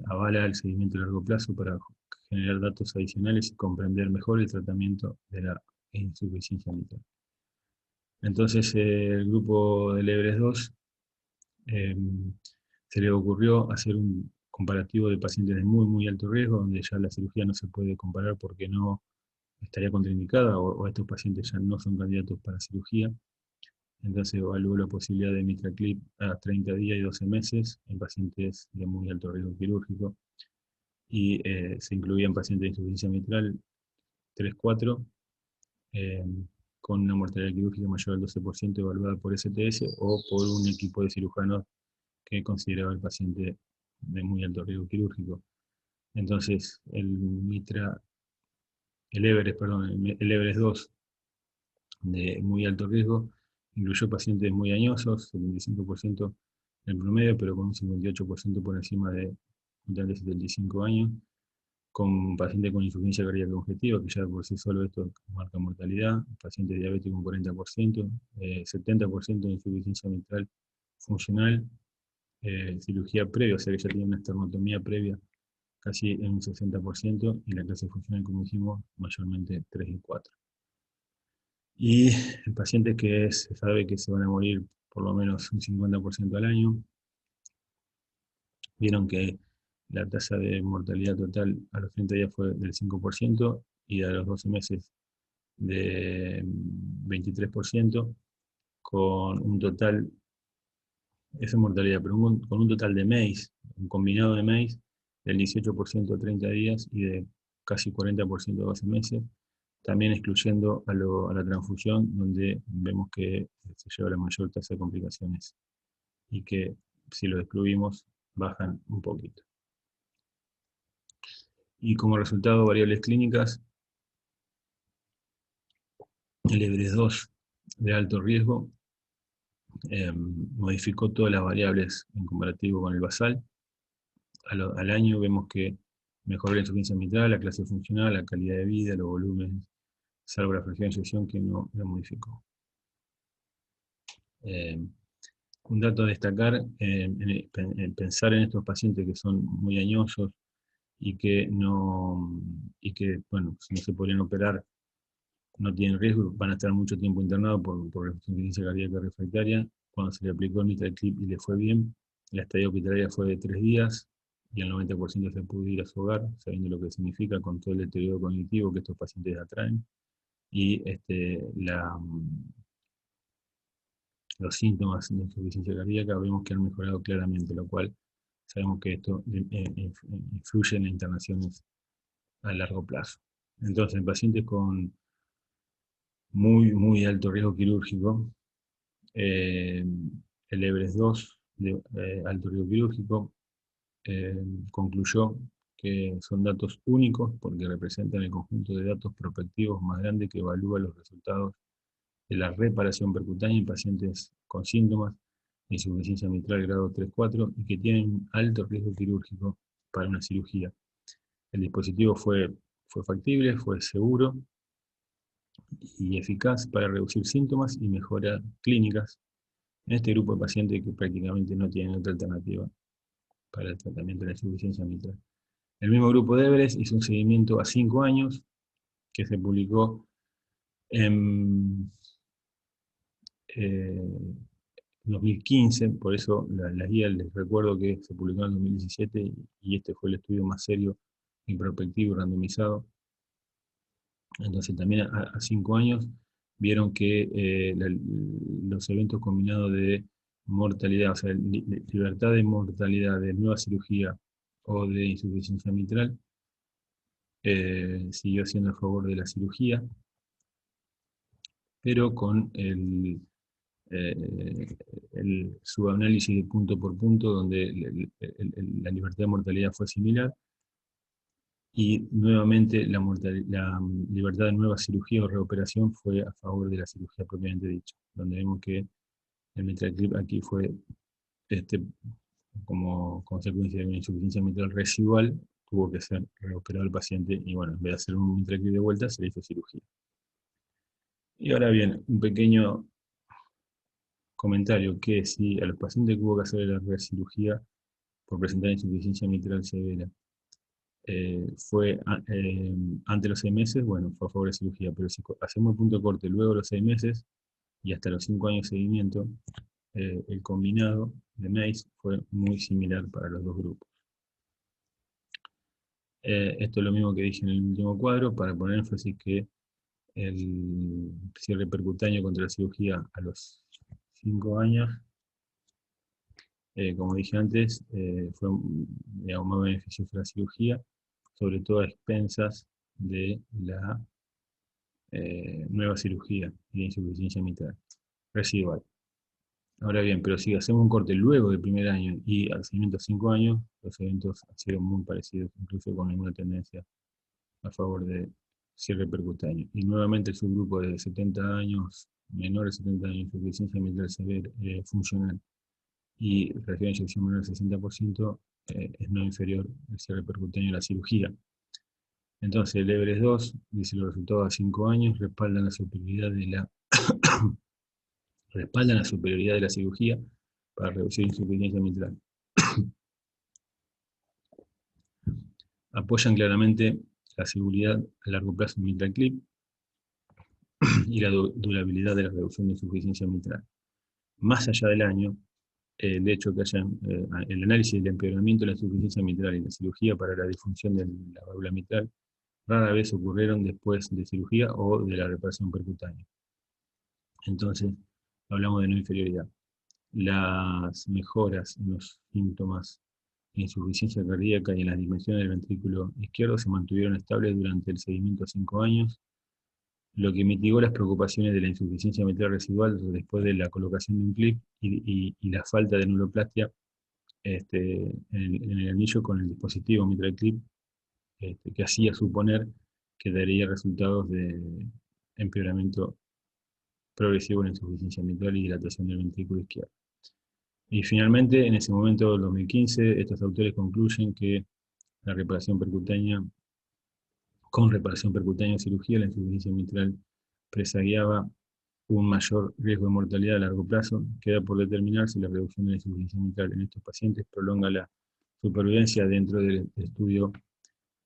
avala el seguimiento a largo plazo para generar datos adicionales y comprender mejor el tratamiento de la insuficiencia mitral. Entonces el grupo del EVEREST-2 se le ocurrió hacer un comparativo de pacientes de muy alto riesgo, donde ya la cirugía no se puede comparar porque no estaría contraindicada o estos pacientes ya no son candidatos para cirugía. Entonces evaluó la posibilidad de MitraClip a 30 días y 12 meses en pacientes de muy alto riesgo quirúrgico y se incluían pacientes de insuficiencia mitral 3-4 eh, con una mortalidad quirúrgica mayor al 12% evaluada por STS o por un equipo de cirujanos que consideraba el paciente de muy alto riesgo quirúrgico. Entonces el EVEREST-2 de muy alto riesgo incluyó pacientes muy añosos, 75% en promedio, pero con un 58% por encima de un total de 75 años, con pacientes con insuficiencia cardíaca congestiva, que ya por sí solo esto marca mortalidad, pacientes diabéticos un 40%, 70% de insuficiencia mitral funcional, cirugía previa, o sea que ya tiene una esternotomía previa casi en un 60%, y la clase funcional, como dijimos, mayormente 3 y 4. Y en pacientes que se sabe que se van a morir por lo menos un 50% al año, vieron que la tasa de mortalidad total a los 30 días fue del 5% y a los 12 meses de 23%, con un total, esa mortalidad, pero con un total de MACE, un combinado de MACE del 18% a 30 días y de casi 40% a 12 meses, también excluyendo a la transfusión, donde vemos que se lleva la mayor tasa de complicaciones y que si lo excluimos bajan un poquito. Y como resultado, variables clínicas, el EVEREST-2 de alto riesgo modificó todas las variables en comparativo con el basal. Al año vemos que mejoró la insuficiencia mitral, la clase funcional, la calidad de vida, los volúmenes, salvo la fracción de eyección que no la modificó. Un dato a destacar, en pensar en estos pacientes que son muy añosos y que, bueno, si no se podrían operar, no tienen riesgo, van a estar mucho tiempo internados por insuficiencia cardíaca refractaria. Cuando se le aplicó el MitraClip y le fue bien, la estadía hospitalaria fue de 3 días y el 90% se pudo ir a su hogar, sabiendo lo que significa con todo el deterioro cognitivo que estos pacientes atraen. Y los síntomas de insuficiencia cardíaca vemos que han mejorado claramente, lo cual sabemos que esto influye en las internaciones a largo plazo. Entonces, en pacientes con muy alto riesgo quirúrgico, el EVEREST-2 de alto riesgo quirúrgico concluyó que son datos únicos porque representan el conjunto de datos prospectivos más grande que evalúa los resultados de la reparación percutánea en pacientes con síntomas de insuficiencia mitral grado 3-4 y que tienen alto riesgo quirúrgico para una cirugía. El dispositivo fue factible, fue seguro y eficaz para reducir síntomas y mejorar clínicas en este grupo de pacientes que prácticamente no tienen otra alternativa para el tratamiento de la insuficiencia mitral. El mismo grupo de EVEREST hizo un seguimiento a 5 años que se publicó en 2015, por eso la guía les recuerdo que se publicó en 2017 y este fue el estudio más serio y prospectivo y randomizado. Entonces también a 5 años vieron que los eventos combinados de mortalidad, o sea, libertad de mortalidad de nueva cirugía o de insuficiencia mitral, siguió siendo a favor de la cirugía, pero con el subanálisis de punto por punto, donde la libertad de mortalidad fue similar, y nuevamente la libertad de nueva cirugía o reoperación fue a favor de la cirugía propiamente dicha, donde vemos que el MitraClip aquí fue, como consecuencia de una insuficiencia mitral residual, tuvo que ser reoperado el paciente y bueno, en vez de hacer un MitraClip de vuelta, se le hizo cirugía. Y ahora bien, un pequeño comentario, que si a los pacientes que hubo que hacer la recirugía por presentar insuficiencia mitral severa, fue ante los 6 meses, bueno, fue a favor de cirugía, pero si hacemos el punto de corte luego de los 6 meses y hasta los 5 años de seguimiento, el combinado de MACE fue muy similar para los dos grupos. Esto es lo mismo que dije en el último cuadro, para poner énfasis que el cierre percutáneo contra la cirugía a los 5 años, como dije antes, fue, digamos, más beneficioso la cirugía, sobre todo a expensas de la nueva cirugía y de insuficiencia mitral residual. Ahora bien, pero si hacemos un corte luego del primer año y al seguimiento a 5 años, los eventos han sido muy parecidos, incluso con alguna tendencia a favor de cierre percutáneo. Y nuevamente el subgrupo de 70 años, menores de 70 años, insuficiencia mitral severa funcional y región de inyección menor del 60%, es no inferior al cierre percutáneo a la cirugía. Entonces, el Everest 2 dice los resultados a 5 años respaldan la superioridad de la cirugía para reducir insuficiencia mitral. Apoyan claramente la seguridad a largo plazo en MitraClip y la durabilidad de la reducción de insuficiencia mitral. Más allá del año, el hecho que haya el análisis del empeoramiento de la insuficiencia mitral y la cirugía para la disfunción de la válvula mitral rara vez ocurrieron después de cirugía o de la reparación percutánea. Entonces, hablamos de no inferioridad. Las mejoras en los síntomas de insuficiencia cardíaca y en las dimensiones del ventrículo izquierdo se mantuvieron estables durante el seguimiento a 5 años, lo que mitigó las preocupaciones de la insuficiencia mitral residual después de la colocación de un clip y la falta de neuroplastia en el anillo con el dispositivo mitral clip, que hacía suponer que daría resultados de empeoramiento progresivo en la insuficiencia mitral y dilatación del ventrículo izquierdo. Y finalmente, en ese momento, del 2015, estos autores concluyen que la reparación percutánea, con reparación percutánea o cirugía, la insuficiencia mitral presagiaba un mayor riesgo de mortalidad a largo plazo. Queda por determinar si la reducción de la insuficiencia mitral en estos pacientes prolonga la supervivencia dentro del estudio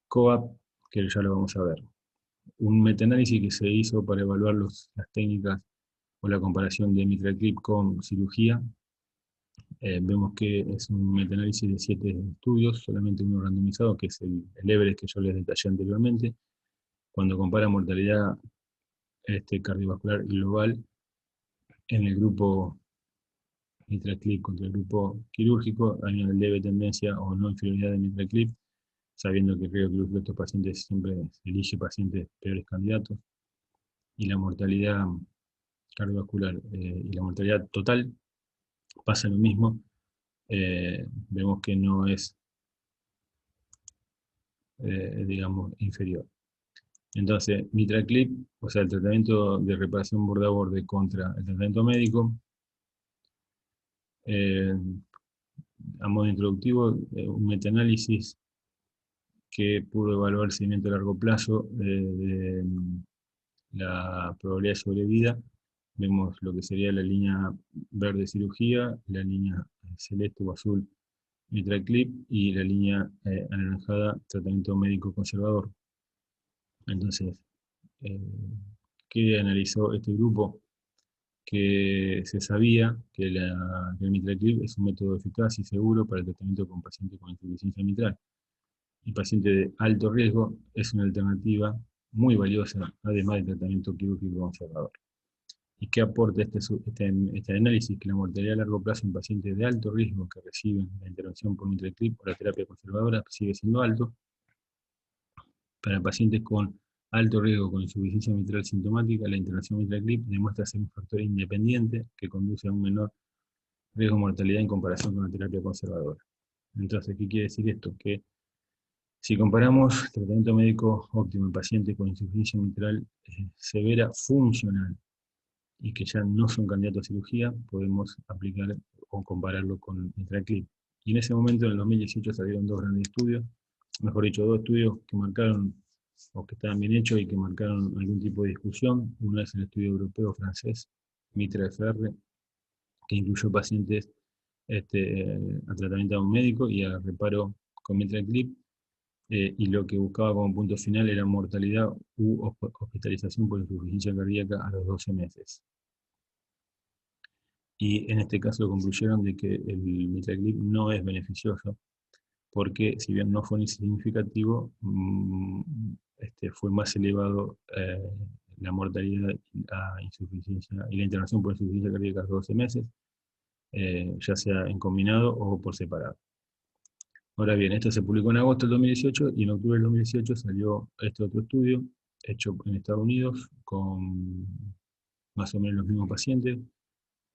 COAP, que ya lo vamos a ver. Un metaanálisis que se hizo para evaluar las técnicas o la comparación de MitraClip con cirugía. Vemos que es un metaanálisis de 7 estudios, solamente uno randomizado, que es el Everest que yo les detallé anteriormente, cuando compara mortalidad cardiovascular global en el grupo MitraClip contra el grupo quirúrgico. Hay una leve tendencia o no inferioridad de MitraClip, sabiendo que creo que estos pacientes siempre se elige pacientes peores candidatos, y la mortalidad cardiovascular y la mortalidad total pasa lo mismo. Vemos que no es, digamos, inferior. Entonces, MitraClip, o sea, el tratamiento de reparación borde a borde contra el tratamiento médico, a modo introductivo, un metaanálisis que pudo evaluar el seguimiento a largo plazo de la probabilidad de sobrevida. Vemos lo que sería la línea verde cirugía, la línea celeste o azul MitraClip y la línea anaranjada tratamiento médico conservador. Entonces, ¿qué analizó este grupo? Que se sabía que el MitraClip es un método eficaz y seguro para el tratamiento con pacientes con insuficiencia mitral. y pacientes de alto riesgo es una alternativa muy valiosa, además del tratamiento quirúrgico conservador. ¿Y qué aporta este análisis? Que la mortalidad a largo plazo en pacientes de alto riesgo que reciben la intervención por mitraclip o la terapia conservadora sigue siendo alto. Para pacientes con alto riesgo con insuficiencia mitral sintomática, la intervención mitraclip demuestra ser un factor independiente que conduce a un menor riesgo de mortalidad en comparación con la terapia conservadora. Entonces, ¿qué quiere decir esto? Que si comparamos tratamiento médico óptimo en pacientes con insuficiencia mitral severa funcional y que ya no son candidatos a cirugía, podemos aplicar o compararlo con mitraclip. Y en ese momento, en el 2018, salieron dos grandes estudios, mejor dicho, dos estudios que marcaron, o que estaban bien hechos y que marcaron algún tipo de discusión. Uno es el estudio europeo-francés, MITRA-FR, que incluyó pacientes a tratamiento médico y a reparo con mitraclip, y lo que buscaba como punto final era mortalidad u hospitalización por insuficiencia cardíaca a los 12 meses. Y en este caso concluyeron de que el mitraclip no es beneficioso, porque si bien no fue significativo, fue más elevado la mortalidad a insuficiencia y la internación por insuficiencia cardíaca a los 12 meses, ya sea en combinado o por separado. Ahora bien, esto se publicó en agosto del 2018 y en octubre del 2018 salió este otro estudio hecho en Estados Unidos con más o menos los mismos pacientes.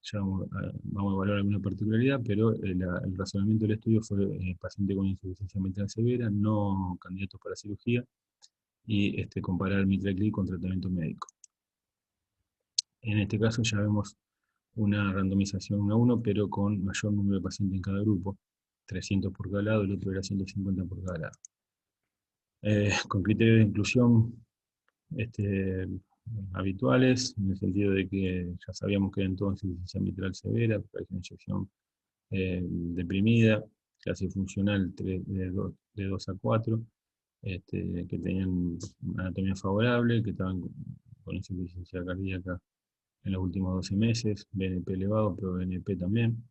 Ya vamos a evaluar alguna particularidad, pero el razonamiento del estudio fue paciente con insuficiencia mitral severa, no candidatos para cirugía, y comparar mitraclip con tratamiento médico. En este caso ya vemos una randomización 1 a 1, pero con mayor número de pacientes en cada grupo, 300 por cada lado, el otro era 150 por cada lado. Con criterios de inclusión habituales, en el sentido de que ya sabíamos que eran todos insuficiencia mitral severa, una inyección deprimida, clase funcional de 2 a 4, que tenían anatomía favorable, que estaban con insuficiencia cardíaca en los últimos 12 meses, BNP elevado, pero BNP también.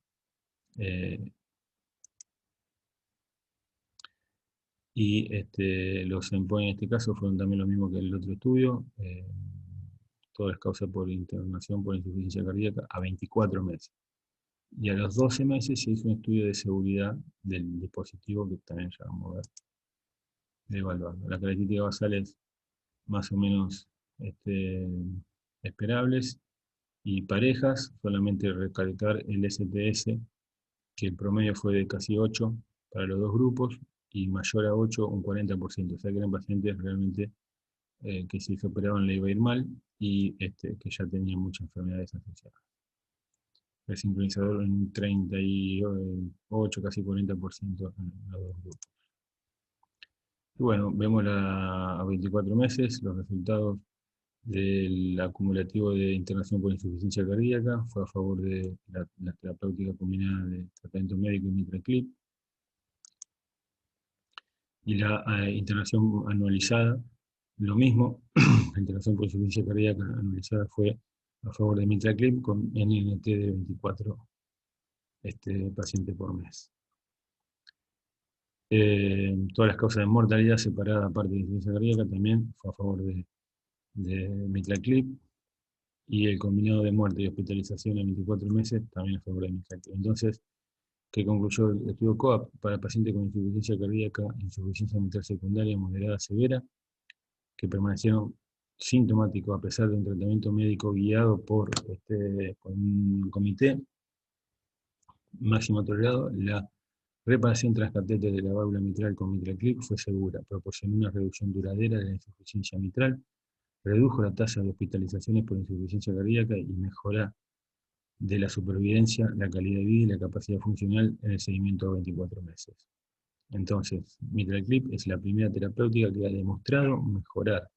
Y los endpoints en este caso fueron también lo mismo que el otro estudio, todas las causas por internación por insuficiencia cardíaca a 24 meses. Y a los 12 meses se hizo un estudio de seguridad del dispositivo que también ya vamos a ver, de evaluar. Las características basales más o menos esperables, y parejas, solamente recalcar el STS, que el promedio fue de casi 8 para los dos grupos, y mayor a 8 un 40%, o sea que eran pacientes realmente que si se operaban le iba a ir mal, y que ya tenían muchas enfermedades asociadas. El sincronizador en un 38, casi 40% en los dos grupos. Y bueno, vemos a 24 meses los resultados del acumulativo de internación por insuficiencia cardíaca. Fue a favor de la terapéutica combinada de tratamiento médico y mitraclip. Y la internación anualizada, lo mismo. La internación por insuficiencia cardíaca anualizada fue a favor de mitraclip con NNT de 24 pacientes por mes. Todas las causas de mortalidad separadas, aparte de insuficiencia cardíaca, también fue a favor de mitraclip, y el combinado de muerte y hospitalización en 24 meses también a favor de mitraclip. Entonces, ¿qué concluyó el estudio COAP? Para pacientes con insuficiencia cardíaca, insuficiencia mitral secundaria moderada severa, que permanecieron sintomáticos a pesar de un tratamiento médico guiado por un comité máximo tolerado, la reparación tras catéter de la válvula mitral con mitraclip fue segura, proporcionó una reducción duradera de la insuficiencia mitral, redujo la tasa de hospitalizaciones por insuficiencia cardíaca y mejora de la supervivencia, la calidad de vida y la capacidad funcional en el seguimiento a 24 meses. Entonces, mitraclip es la primera terapéutica que ha demostrado mejorar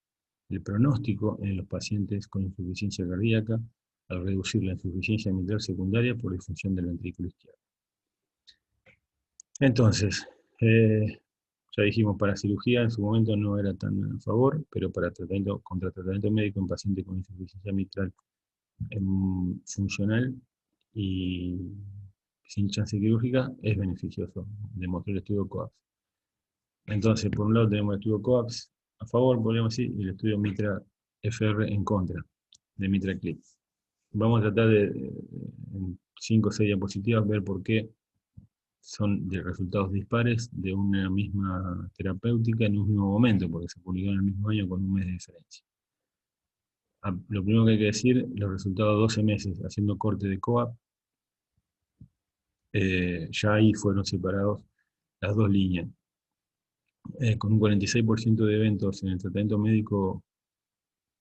el pronóstico en los pacientes con insuficiencia cardíaca al reducir la insuficiencia mitral secundaria por disfunción del ventrículo izquierdo. Entonces, ya dijimos, para cirugía en su momento no era tan a favor, pero para contra tratamiento médico en pacientes con insuficiencia mitral funcional y sin chance quirúrgica es beneficioso, demostró el estudio COAPS. Entonces, por un lado tenemos el estudio COAPS a favor, podríamos decir, y el estudio Mitra FR en contra de Mitra Clip. Vamos a tratar de, en 5 o 6 diapositivas, ver por qué son de resultados dispares de una misma terapéutica en un mismo momento, porque se publicaron en el mismo año con un mes de diferencia. Lo primero que hay que decir, los resultados 12 meses haciendo corte de COAP, ya ahí fueron separados las dos líneas, con un 46% de eventos en el tratamiento médico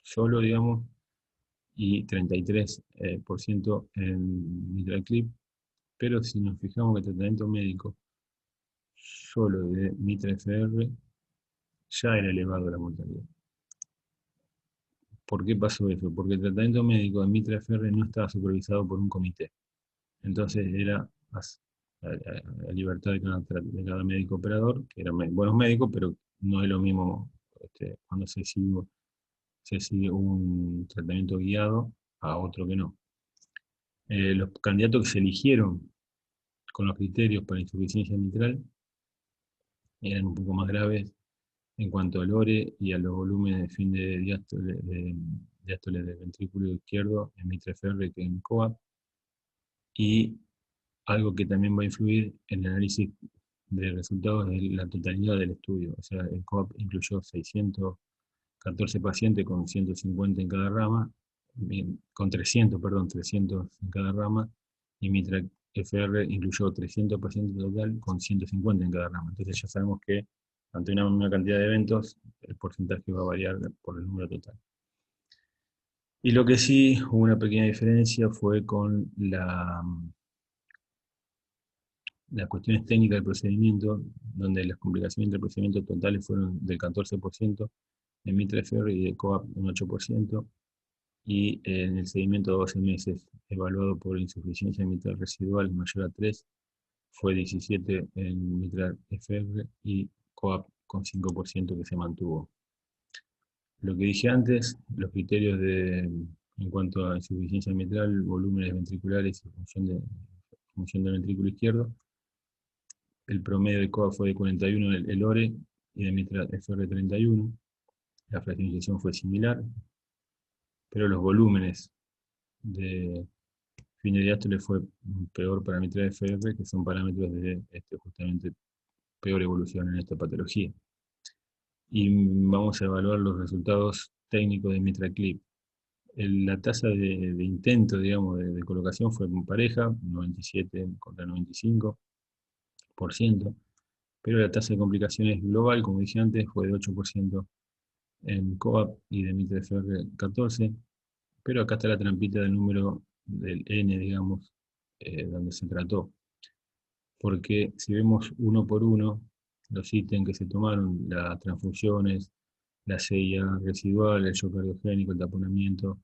solo, digamos, y 33% en Mitraclip, pero si nos fijamos que el tratamiento médico solo de Mitra FR ya era elevado la mortalidad. ¿Por qué pasó eso? Porque el tratamiento médico de Mitra FR no estaba supervisado por un comité. Entonces era a libertad de cada médico operador, que eran buenos médicos, pero no es lo mismo cuando se sigue un tratamiento guiado a otro que no. Los candidatos que se eligieron con los criterios para insuficiencia mitral eran un poco más graves en cuanto al ORE y a los volúmenes de fin de diástole del ventrículo izquierdo en Mitra FR que en COAP, y algo que también va a influir en el análisis de resultados de la totalidad del estudio. O sea, el COAP incluyó 614 pacientes con 150 en cada rama, con 300, perdón, 300 en cada rama, y Mitra FR incluyó 300 pacientes en total con 150 en cada rama. Entonces ya sabemos que ante una misma cantidad de eventos, el porcentaje va a variar por el número total. Y lo que sí hubo una pequeña diferencia fue con las cuestiones técnicas del procedimiento, donde las complicaciones del procedimiento totales fueron del 14%, en Mitra FR y de COAP un 8%, y en el seguimiento de 12 meses, evaluado por insuficiencia mitral residual mayor a 3, fue 17 en Mitral FR y COAP con 5% que se mantuvo. Lo que dije antes, los criterios en cuanto a insuficiencia mitral, volúmenes ventriculares y función del ventrículo izquierdo, el promedio de COAP fue de 41 el ORE y de Mitral FR 31, la fraccionalización fue similar, pero los volúmenes de fin de diástole fue peor para Mitral FR, que son parámetros de justamente peor evolución en esta patología. Y vamos a evaluar los resultados técnicos de MitraClip. La tasa de intento, digamos, de colocación fue muy pareja, 97 contra 95%, pero la tasa de complicaciones global, como dije antes, fue de 8% en COAP y de MitraFR 14%, pero acá está la trampita del número del N, digamos, donde se trató. Porque si vemos uno por uno los ítems que se tomaron, las transfusiones, la CIA residual, el shock cardiogénico, el taponamiento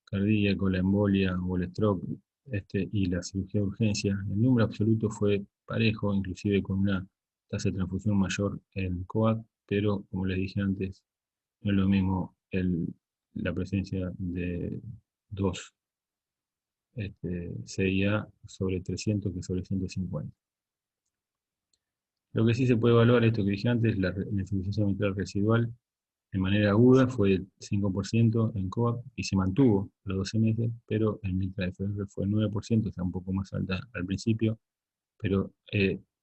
cardíaco, la embolia o el stroke, y la cirugía de urgencia, el número absoluto fue parejo, inclusive con una tasa de transfusión mayor en COAC, pero como les dije antes, no es lo mismo la presencia de dos CIA sobre 300 que sobre 150. Lo que sí se puede evaluar, esto que dije antes, la insuficiencia mitral residual de manera aguda fue del 5% en COAP y se mantuvo los 12 meses, pero en Mitra FR fue 9%, o sea, un poco más alta al principio, pero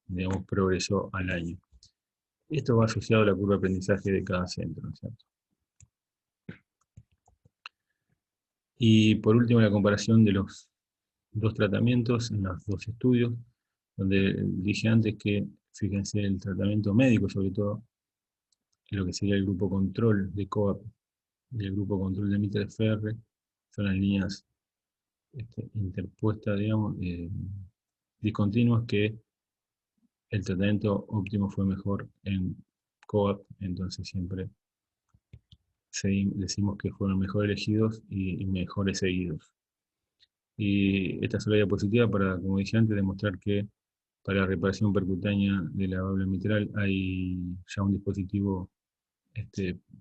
digamos, progresó al año. Esto va asociado a la curva de aprendizaje de cada centro, ¿no es cierto? Y por último, la comparación de los dos tratamientos en los dos estudios, donde dije antes que, fíjense, el tratamiento médico sobre todo, lo que sería el grupo control de COAP y el grupo control de Mitra FR, son las líneas interpuestas, digamos, discontinuas, que el tratamiento óptimo fue mejor en COAP, entonces siempre decimos que fueron mejor elegidos y mejores seguidos. Y esta es la diapositiva para, como dije antes, demostrar que para la reparación percutánea de la válvula mitral hay ya un dispositivo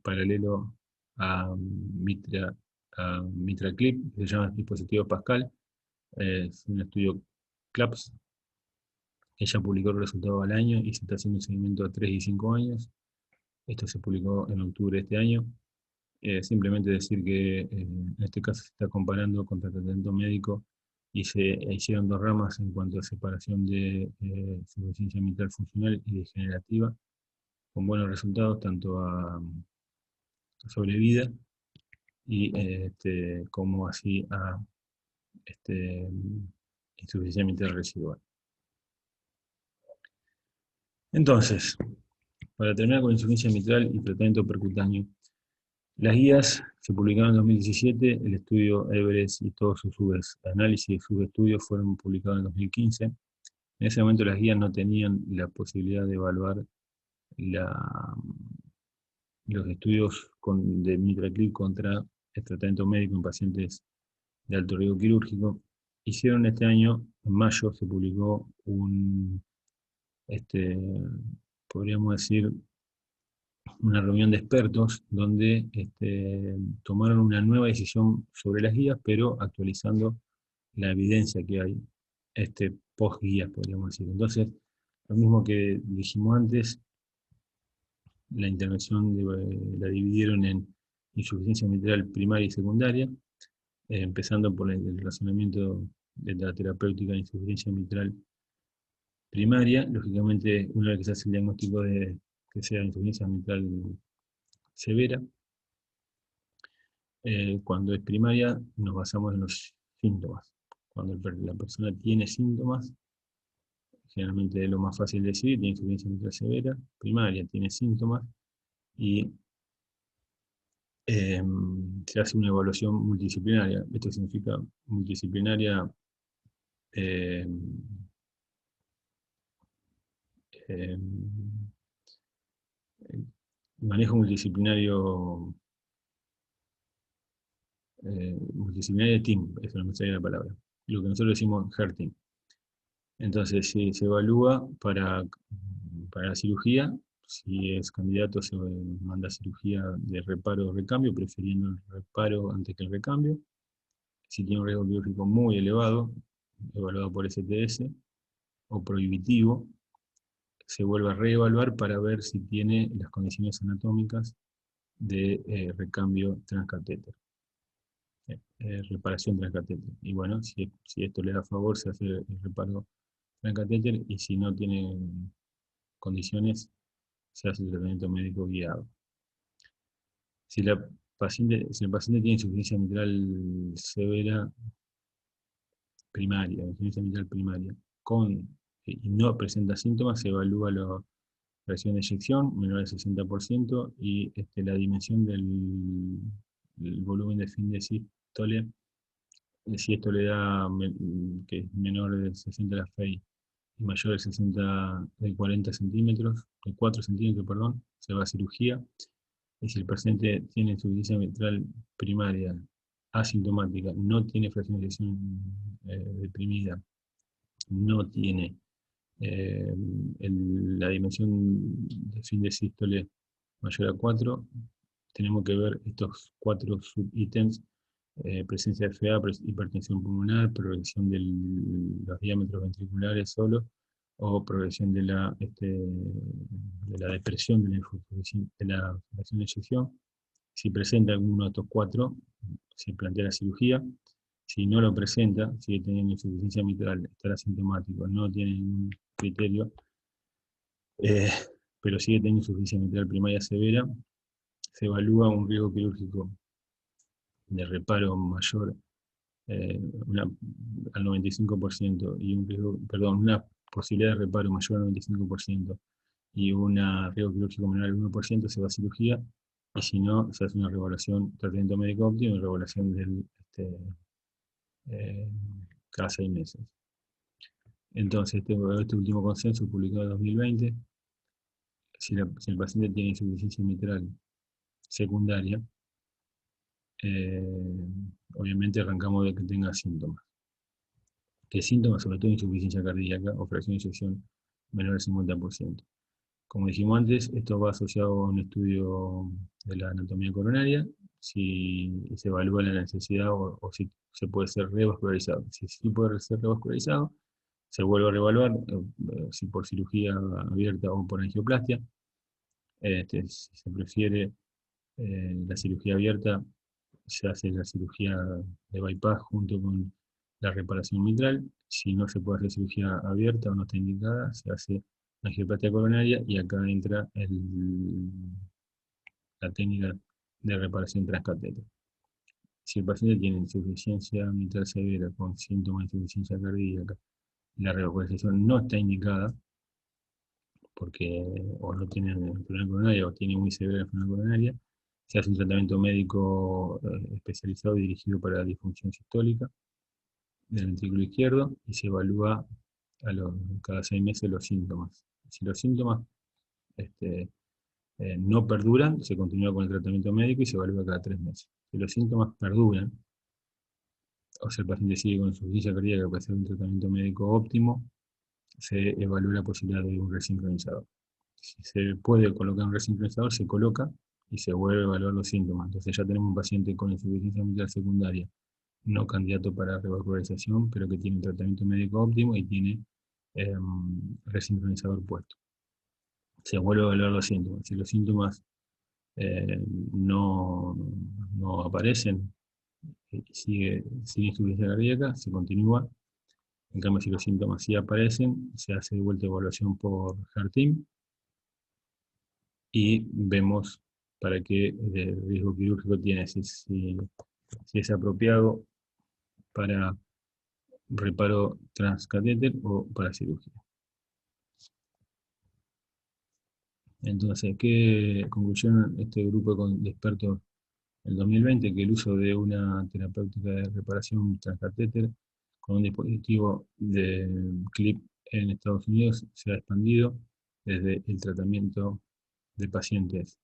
paralelo a MitraClip, que se llama dispositivo Pascal. Es un estudio CLAPS, Ella publicó el resultado al año y se está haciendo un seguimiento a 3 y 5 años. Esto se publicó en octubre de este año. Simplemente decir que en este caso se está comparando contra tratamiento médico y se hicieron dos ramas en cuanto a separación de insuficiencia mitral funcional y degenerativa, con buenos resultados tanto a sobrevida y como así a insuficiencia mitral residual. Entonces, para terminar con insuficiencia mitral y tratamiento percutáneo, las guías se publicaron en 2017, el estudio Everest y todos sus análisis y subestudios fueron publicados en 2015. En ese momento las guías no tenían la posibilidad de evaluar los estudios de MitraClip contra el tratamiento médico en pacientes de alto riesgo quirúrgico. Hicieron este año, en mayo, se publicó podríamos decir, una reunión de expertos donde tomaron una nueva decisión sobre las guías, pero actualizando la evidencia que hay post guías, podríamos decir. Entonces, lo mismo que dijimos antes, la intervención la dividieron en insuficiencia mitral primaria y secundaria, empezando por el razonamiento de la terapéutica de insuficiencia mitral primaria. Lógicamente, una vez que se hace el diagnóstico de que sea insuficiencia mitral severa, cuando es primaria nos basamos en los síntomas. Cuando la persona tiene síntomas, generalmente es lo más fácil de decir, tiene insuficiencia mitral severa, primaria, tiene síntomas, y se hace una evaluación multidisciplinaria. Esto significa multidisciplinaria, eh, eh, manejo multidisciplinario, multidisciplinario team, eso no me sale la palabra, lo que nosotros decimos HER team. Entonces, si se evalúa para la cirugía, si es candidato se manda a cirugía de reparo o recambio, prefiriendo el reparo antes que el recambio. Si tiene un riesgo quirúrgico muy elevado, evaluado por STS, o prohibitivo, se vuelve a reevaluar para ver si tiene las condiciones anatómicas de recambio transcatéter, reparación transcatéter. Y bueno, si esto le da favor, se hace el reparo transcatéter, y si no tiene condiciones, se hace el tratamiento médico guiado. Si el paciente tiene insuficiencia mitral severa primaria, insuficiencia mitral primaria, y no presenta síntomas, se evalúa la presión de eyección menor al 60% y la dimensión del volumen de fin de sístole, si esto le da que es menor de 60 la FEI y mayor de 40 centímetros, de 4 centímetros, perdón, se va a cirugía. Y si el paciente tiene insuficiencia mitral primaria asintomática, no tiene fracción de eyección deprimida, no tiene la dimensión de fin de sístole mayor a 4, tenemos que ver estos 4 subítems: presencia de FA, hipertensión pulmonar, progresión de los diámetros ventriculares solo, o progresión de la depresión de la fracción de eyección. Si presenta alguno de estos 4, se plantea la cirugía. Si no lo presenta, sigue teniendo insuficiencia mitral, estará asintomático, no tiene ningún criterio, eh, pero sigue teniendo insuficiencia mitral primaria severa, se evalúa un riesgo quirúrgico de reparo mayor eh, una, al 95% y una posibilidad de reparo mayor al 95% y un riesgo quirúrgico menor al 1%, se va a cirugía, y si no, se hace una reevaluación, tratamiento médico óptimo, una reevaluación eh, cada 6 meses. Entonces, este último consenso publicado en 2020, si el paciente tiene insuficiencia mitral secundaria, obviamente arrancamos de que tenga síntomas. ¿Qué síntomas? Sobre todo insuficiencia cardíaca o fracción de eyección menor al 50%. Como dijimos antes, esto va asociado a un estudio de la anatomía coronaria, si se evalúa la necesidad o si se puede ser revascularizado. Si sí puede ser revascularizado, Se vuelve a reevaluar si por cirugía abierta o por angioplastia. Si se prefiere la cirugía abierta, se hace la cirugía de bypass junto con la reparación mitral. Si no se puede hacer cirugía abierta o no está indicada, se hace angioplastia coronaria y acá entra la técnica de reparación transcatéter. Si el paciente tiene insuficiencia mitral severa con síntomas de insuficiencia cardíaca, la revalorización no está indicada porque o no tiene enfermedad coronaria o tiene muy severa enfermedad coronaria, se hace un tratamiento médico especializado y dirigido para la disfunción sistólica del ventrículo izquierdo y se evalúa cada 6 meses los síntomas. Si los síntomas no perduran, se continúa con el tratamiento médico y se evalúa cada 3 meses. Si los síntomas perduran, o sea, el paciente sigue con insuficiencia cardíaca para hacer un tratamiento médico óptimo, se evalúa la posibilidad de un resincronizador. Si se puede colocar un resincronizador, se coloca y se vuelve a evaluar los síntomas. Entonces ya tenemos un paciente con insuficiencia mitral secundaria, no candidato para revascularización, pero que tiene un tratamiento médico óptimo y tiene resincronizador puesto. Se vuelve a evaluar los síntomas. Si los síntomas eh, no, no aparecen, sigue sin insuficiencia cardíaca, se continúa. En cambio, si los síntomas sí aparecen, se hace de vuelta evaluación por HERTIM y vemos para qué riesgo quirúrgico tiene, si es apropiado para reparo transcatéter o para cirugía. Entonces, ¿qué conclusión este grupo de expertos en 2020? Que el uso de una terapéutica de reparación transcatéter con un dispositivo de clip en Estados Unidos se ha expandido desde el tratamiento de pacientes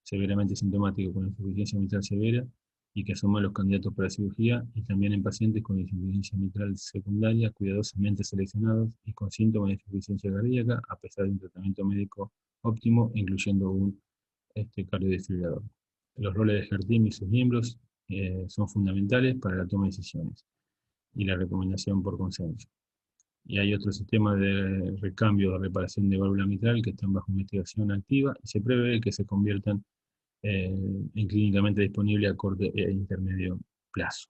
severamente sintomáticos con insuficiencia mitral severa y que son malos candidatos para cirugía, y también en pacientes con insuficiencia mitral secundaria, cuidadosamente seleccionados y con síntomas de insuficiencia cardíaca, a pesar de un tratamiento médico óptimo, incluyendo un cardiodesfibrilador. Los roles de HERTIM y sus miembros son fundamentales para la toma de decisiones y la recomendación por consenso. Y hay otros sistemas de recambio o reparación de válvula mitral que están bajo investigación activa y se prevé que se conviertan en clínicamente disponible a corto e intermedio plazo.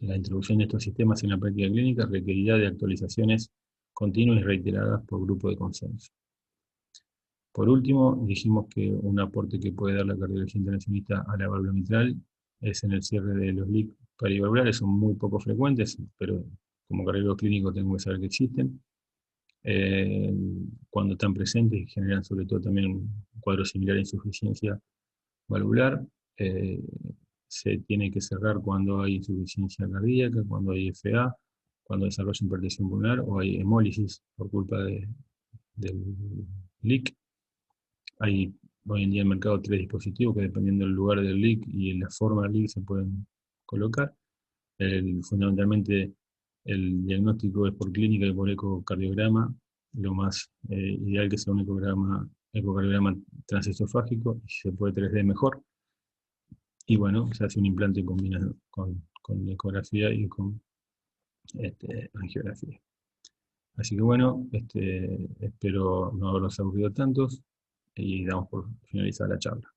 La introducción de estos sistemas en la práctica clínica requerirá de actualizaciones continuas y reiteradas por grupo de consenso. Por último, dijimos que un aporte que puede dar la cardiología intervencionista a la válvula mitral es en el cierre de los leaks perivalvulares. Son muy poco frecuentes, pero como cardiólogo clínico tengo que saber que existen. Cuando están presentes generan sobre todo también un cuadro similar a insuficiencia valvular. Se tiene que cerrar cuando hay insuficiencia cardíaca, cuando hay FA, cuando desarrolla hipertensión pulmonar o hay hemólisis por culpa del leak. Hay hoy en día en el mercado 3 dispositivos que dependiendo del lugar del leak y la forma del leak se pueden colocar. Fundamentalmente el diagnóstico es por clínica y por ecocardiograma. Lo más ideal que sea un ecocardiograma transesofágico, y si se puede 3D mejor. Y bueno, se hace un implante combinado con ecografía y con angiografía. Así que bueno, espero no haberlos aburrido tantos y damos por finalizada la charla.